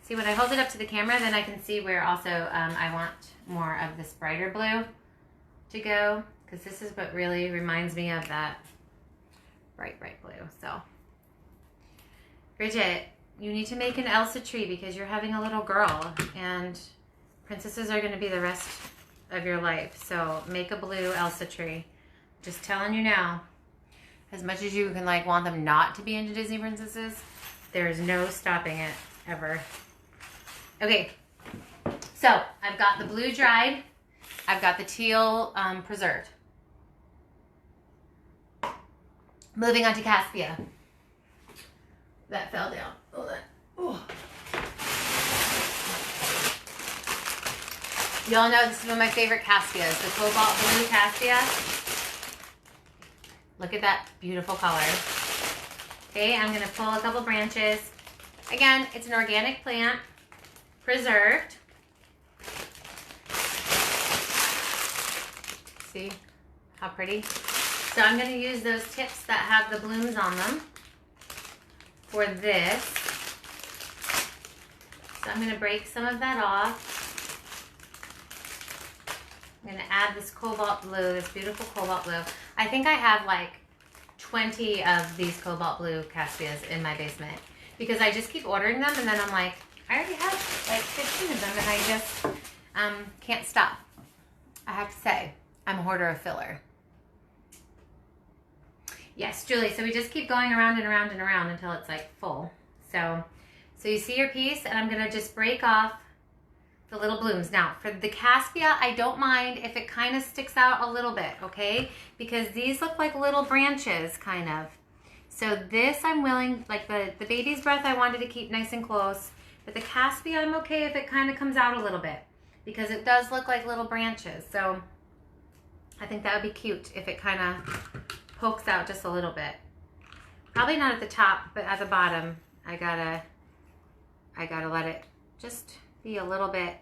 See, when I hold it up to the camera, then I can see where also I want more of this brighter blue. to go, because this is what really reminds me of that bright blue. So, Bridget, you need to make an Elsa tree because you're having a little girl and princesses are going to be the rest of your life. So make a blue Elsa tree. Just telling you now, as much as you can like want them not to be into Disney princesses, there's no stopping it ever. Okay, so I've got the blue dried. I've got the teal preserved. Moving on to Caspia. That fell down. Oh, that. Oh. Y'all know this is one of my favorite Caspias, the cobalt blue Caspia. Look at that beautiful color. Okay, I'm gonna pull a couple branches. Again, it's an organic plant, preserved. See how pretty? So I'm gonna use those tips that have the blooms on them for this. So I'm gonna break some of that off. I'm gonna add this cobalt blue, this beautiful cobalt blue. I think I have like 20 of these cobalt blue Caspias in my basement because I just keep ordering them and then I'm like, I already have like 15 of them and I just can't stop. I have to say, I'm a hoarder of filler. Yes, Julie, so we just keep going around and around and around until it's like full. So you see your piece and I'm gonna just break off the little blooms. Now, for the Caspia, I don't mind if it kind of sticks out a little bit, okay? Because these look like little branches, kind of. So this I'm willing, like the baby's breath I wanted to keep nice and close, but the Caspia I'm okay if it kind of comes out a little bit because it does look like little branches. So I think that would be cute if it kind of pokes out just a little bit. Probably not at the top, but at the bottom, I gotta let it just be a little bit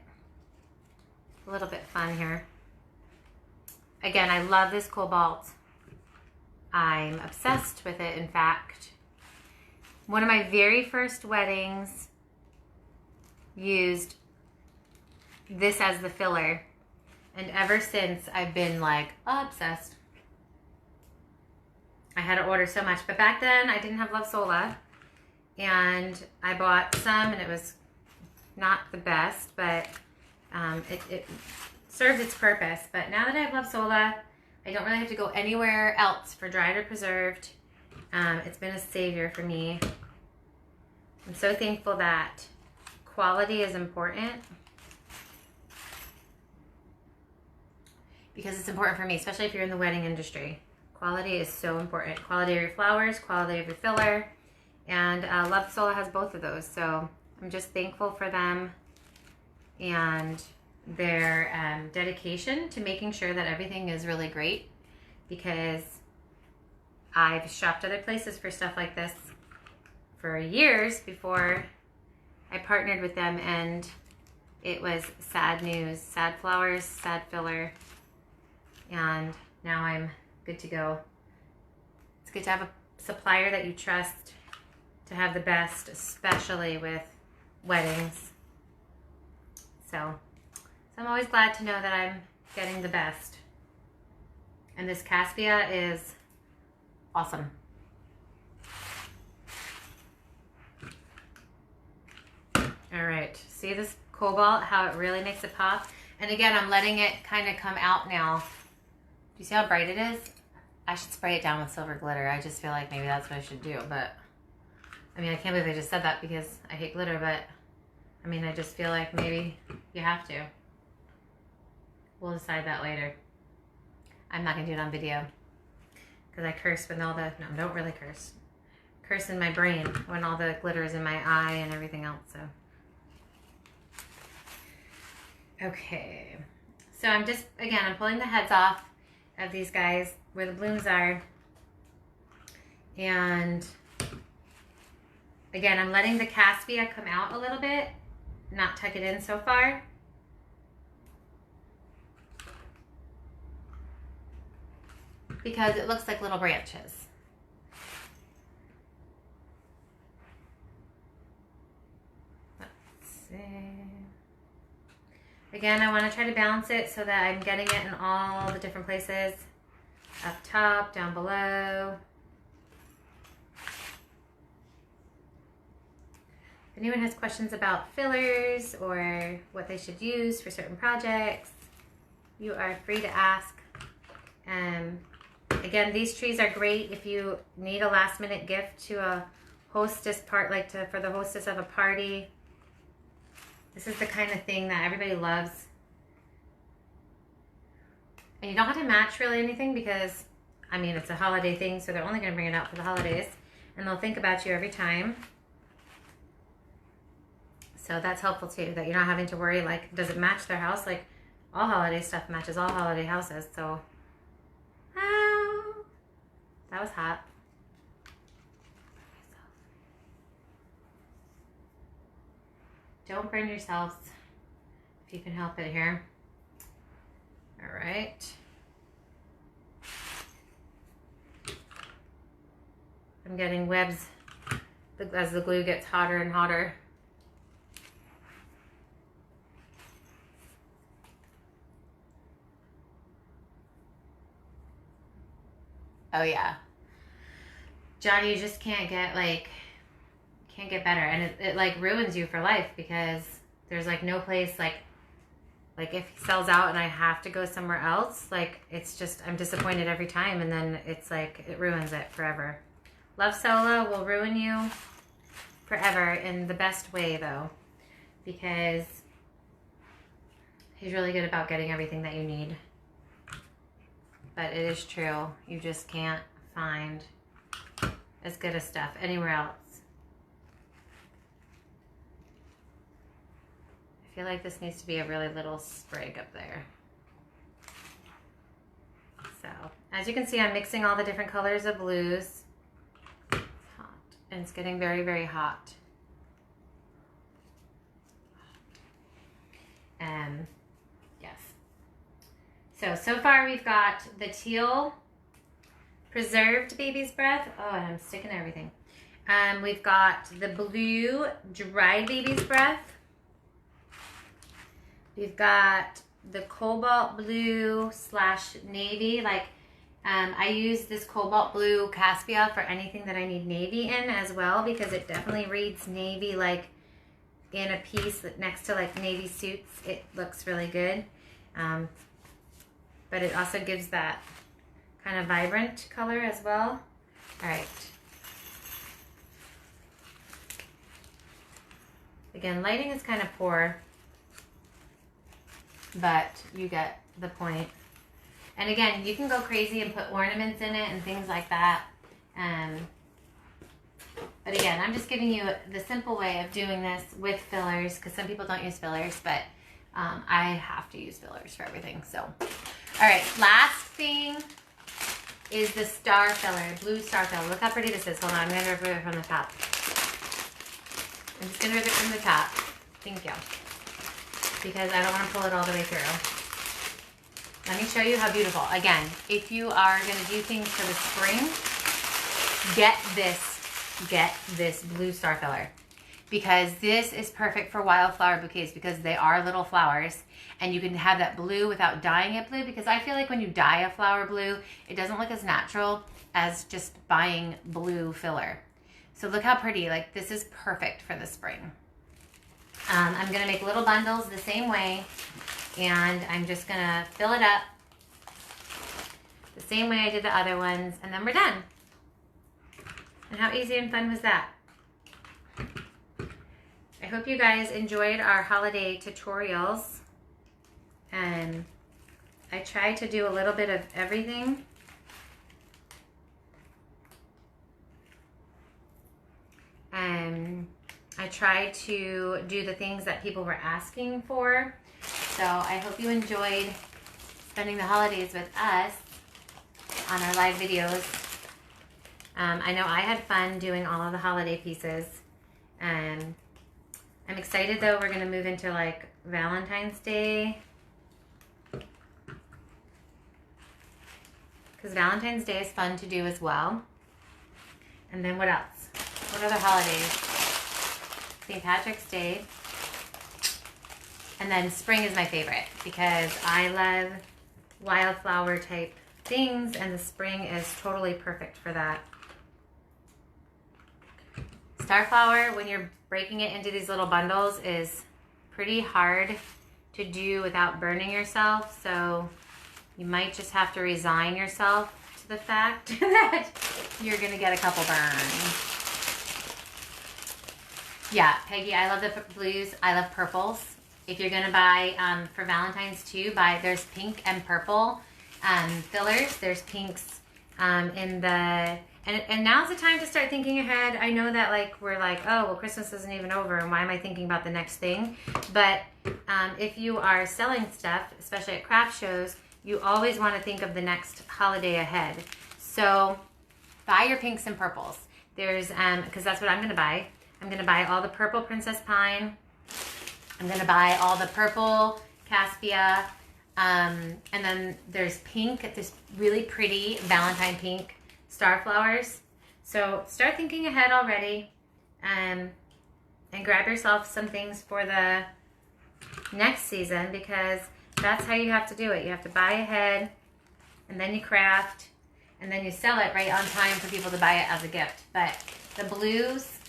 fun here. Again, I love this cobalt. I'm obsessed with it, in fact. One of my very first weddings used this as the filler. And ever since, I've been like obsessed. I had to order so much. But back then, I didn't have Love Sola. And I bought some and it was not the best, but it served its purpose. But now that I have Love Sola, I don't really have to go anywhere else for dried or preserved. It's been a savior for me. I'm so thankful that quality is important because it's important for me, especially if you're in the wedding industry. Quality is so important. Quality of your flowers, quality of your filler, and Love Sola has both of those. So I'm just thankful for them and their dedication to making sure that everything is really great, because I've shopped other places for stuff like this for years before I partnered with them, and it was sad news, sad flowers, sad filler, and now I'm good to go. It's good to have a supplier that you trust to have the best, especially with weddings. So I'm always glad to know that I'm getting the best. And this Caspia is awesome. All right, see this cobalt, how it really makes it pop? And again, I'm letting it kind of come out now. Do you see how bright it is? I should spray it down with silver glitter. I just feel like maybe that's what I should do, but I mean, I can't believe I just said that because I hate glitter, but I mean, I just feel like maybe you have to. We'll decide that later. I'm not gonna do it on video because I curse when all the, no, don't really curse. Curse in my brain when all the glitter is in my eye and everything else, so. Okay, so I'm just, again, I'm pulling the heads off of these guys where the blooms are. And again, I'm letting the Caspia come out a little bit, not tuck it in so far. Because it looks like little branches. Let's see. Again, I want to try to balance it so that I'm getting it in all the different places. Up top, down below. If anyone has questions about fillers or what they should use for certain projects, you are free to ask. Again, these trees are great if you need a last minute gift to a hostess part, like for the hostess of a party. This is the kind of thing that everybody loves. And you don't have to match really anything because, I mean, it's a holiday thing, so they're only going to bring it out for the holidays. And they'll think about you every time. So that's helpful too, that you're not having to worry, like, does it match their house? Like, all holiday stuff matches all holiday houses, so. Oh, that was hot. Don't burn yourselves if you can help it here. All right. I'm getting webs as the glue gets hotter and hotter. Oh yeah. Johnny, you just can't get better, and it like ruins you for life because there's like no place like if he sells out and I have to go somewhere else, like it's just, I'm disappointed every time, and then it's like it ruins it forever. Love Sola will ruin you forever in the best way though, because he's really good about getting everything that you need. But it is true, you just can't find as good as stuff anywhere else. I feel like this needs to be a really little sprig up there. So, as you can see, I'm mixing all the different colors of blues. It's hot, and it's getting very, very hot. Yes. So far we've got the teal preserved baby's breath. Oh, and I'm sticking to everything. We've got the blue dried baby's breath. We've got the cobalt blue / navy. I use this cobalt blue Caspia for anything that I need navy in as well, because it definitely reads navy like in a piece next to like navy suits. It looks really good. But it also gives that kind of vibrant color as well. All right. Again, lighting is kind of poor, but you get the point. And again, you can go crazy and put ornaments in it and things like that. But again, I'm just giving you the simple way of doing this with fillers, because some people don't use fillers, but I have to use fillers for everything. So, all right, last thing is the star filler, blue star filler. Look how pretty this is. Hold on, I'm gonna remove it from the top. I'm just gonna remove it from the top. Thank you. Because I don't want to pull it all the way through. Let me show you how beautiful. Again, if you are going to do things for the spring, get this blue star filler, because this is perfect for wildflower bouquets, because they are little flowers and you can have that blue without dyeing it blue, because I feel like when you dye a flower blue, it doesn't look as natural as just buying blue filler. So look how pretty, like this is perfect for the spring. I'm going to make little bundles the same way, and I'm just going to fill it up the same way I did the other ones, and then we're done. And how easy and fun was that? I hope you guys enjoyed our holiday tutorials. I tried to do a little bit of everything. I tried to do the things that people were asking for. So I hope you enjoyed spending the holidays with us on our live videos. I know I had fun doing all of the holiday pieces. I'm excited though, we're gonna move into like Valentine's Day. Because Valentine's Day is fun to do as well. And then what else? What other holidays? St. Patrick's Day. And then spring is my favorite because I love wildflower type things, and the spring is totally perfect for that. Starflower, when you're breaking it into these little bundles, is pretty hard to do without burning yourself, so you might just have to resign yourself to the fact that you're gonna get a couple burns. Yeah, Peggy, I love the blues. I love purples. If you're gonna buy for Valentine's too, there's pink and purple fillers. There's pinks in the, and now's the time to start thinking ahead. I know that like we're like, oh, well, Christmas isn't even over, and why am I thinking about the next thing? But if you are selling stuff, especially at craft shows, you always want to think of the next holiday ahead. So buy your pinks and purples. There's, because that's what I'm gonna buy. I'm gonna buy all the purple Princess Pine. I'm gonna buy all the purple Caspia, and then there's pink, this really pretty Valentine pink Starflowers. So start thinking ahead already, and grab yourself some things for the next season, because that's how you have to do it. You have to buy ahead, and then you craft, and then you sell it right on time for people to buy it as a gift. But the blues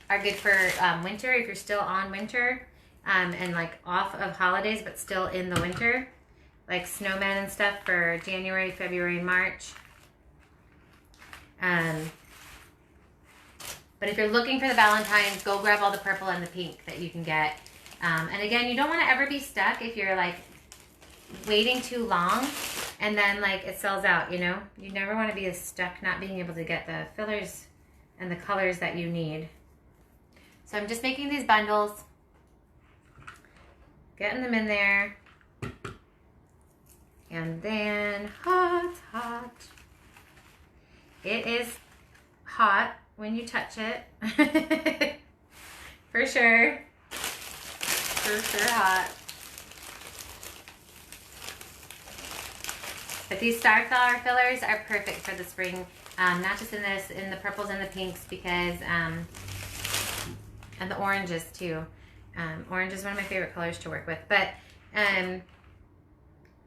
are good for winter, if you're still on winter. And like off of holidays but still in the winter, like snowmen and stuff for January, February, and March. But if you're looking for the Valentines, go grab all the purple and the pink that you can get. And again, you don't want to ever be stuck if you're like waiting too long and then like it sells out, you know? You never want to be as stuck not being able to get the fillers and the colors that you need. So I'm just making these bundles. Getting them in there. And then hot. It is hot when you touch it. For sure. For sure hot. But these Starflower fillers are perfect for the spring. Not just in this, in the purples and the pinks, because, and the oranges too. Orange is one of my favorite colors to work with, but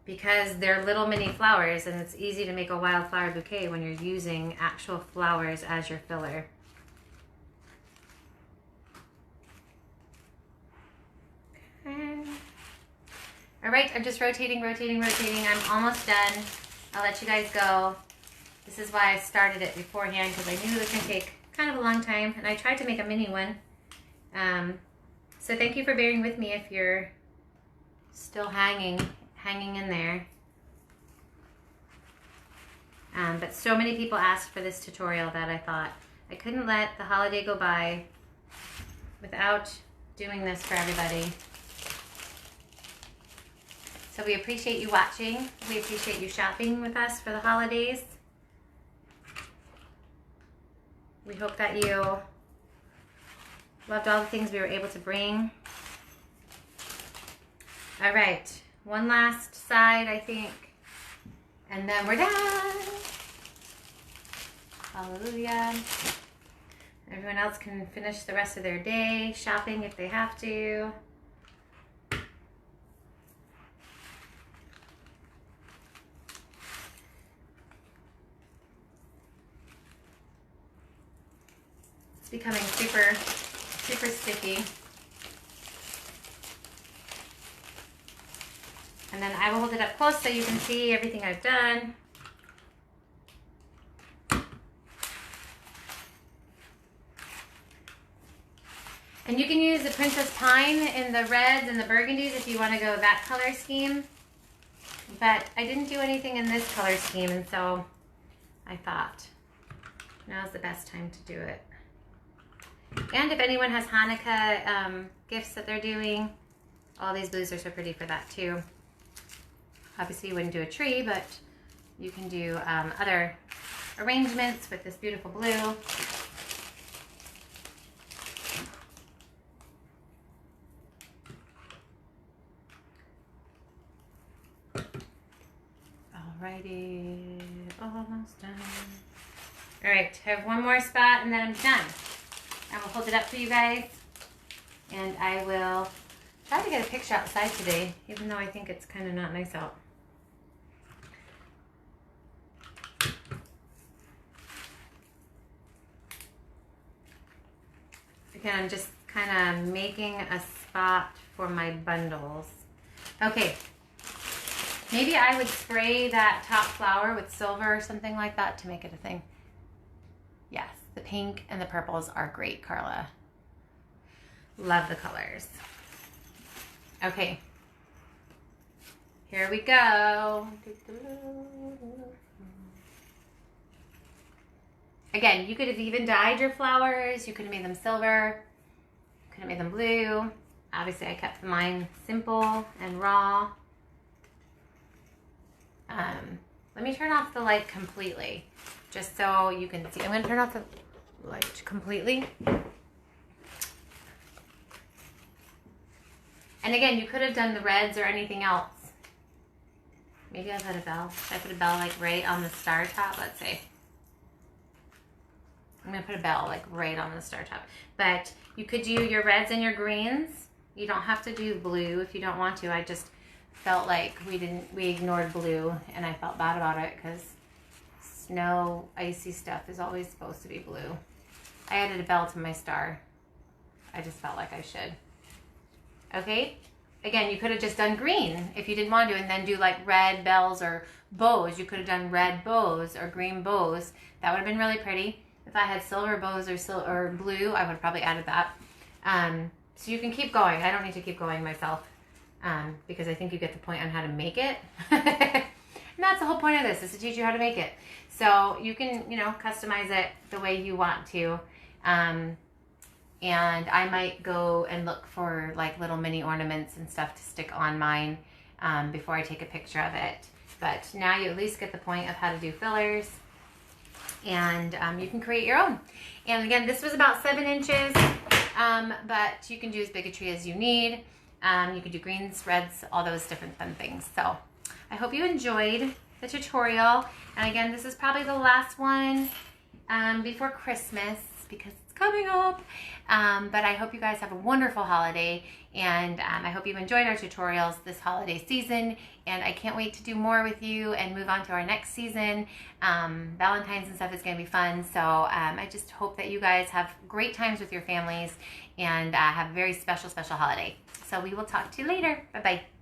because they're little mini flowers, and it's easy to make a wildflower bouquet when you're using actual flowers as your filler. Okay. All right, I'm just rotating. I'm almost done. I'll let you guys go. This is why I started it beforehand, because I knew it was gonna take kind of a long time, and I tried to make a mini one. So thank you for bearing with me if you're still hanging in there. But so many people asked for this tutorial that I thought I couldn't let the holiday go by without doing this for everybody. So we appreciate you watching. We appreciate you shopping with us for the holidays. We hope that you loved all the things we were able to bring. All right, one last side, I think, and then we're done. Hallelujah. Everyone else can finish the rest of their day shopping if they have to. It's becoming super sticky. And then I will hold it up close so you can see everything I've done. And you can use the Princess Pine in the reds and the burgundies if you want to go that color scheme. But I didn't do anything in this color scheme, and so I thought now's the best time to do it. And if anyone has Hanukkah gifts that they're doing, all these blues are so pretty for that too. Obviously you wouldn't do a tree, but you can do other arrangements with this beautiful blue. Alrighty, almost done. All right, I have one more spot and then I'm done. I will hold it up for you guys, and I will tried to get a picture outside today, even though I think it's kind of not nice out. Again, I'm just kind of making a spot for my bundles. Okay, maybe I would spray that top flower with silver or something like that to make it a thing. Yes, the pink and the purples are great, Carla. Love the colors. Okay, here we go. Again, you could have even dyed your flowers. You could have made them silver. You could have made them blue. Obviously, I kept mine simple and raw. Let me turn off the light completely, just so you can see. I'm going to turn off the light completely. And again, you could have done the reds or anything else. Maybe I put a bell. Should I put a bell like right on the star top? Let's see. I'm going to put a bell like right on the star top. But you could do your reds and your greens. You don't have to do blue if you don't want to. I just felt like we ignored blue, and I felt bad about it because snow, icy stuff is always supposed to be blue. I added a bell to my star. I just felt like I should. Okay? Again, you could have just done green if you didn't want to, and then do like red bells or bows. You could have done red bows or green bows. That would have been really pretty. If I had silver bows or blue, I would have probably added that. So you can keep going. I don't need to keep going myself because I think you get the point on how to make it. And that's the whole point of this, is to teach you how to make it. So you can, you know, customize it the way you want to. And I might go and look for like little mini ornaments and stuff to stick on mine before I take a picture of it. But now you at least get the point of how to do fillers. And you can create your own. And again, this was about 7 inches, but you can do as big a tree as you need. You can do greens, reds, all those different fun things. So I hope you enjoyed the tutorial. And again, this is probably the last one before Christmas because it's coming up. But I hope you guys have a wonderful holiday, and I hope you enjoyed our tutorials this holiday season, and I can't wait to do more with you and move on to our next season. Valentine's and stuff is going to be fun, so I just hope that you guys have great times with your families and have a very special, special holiday. So we will talk to you later. Bye-bye.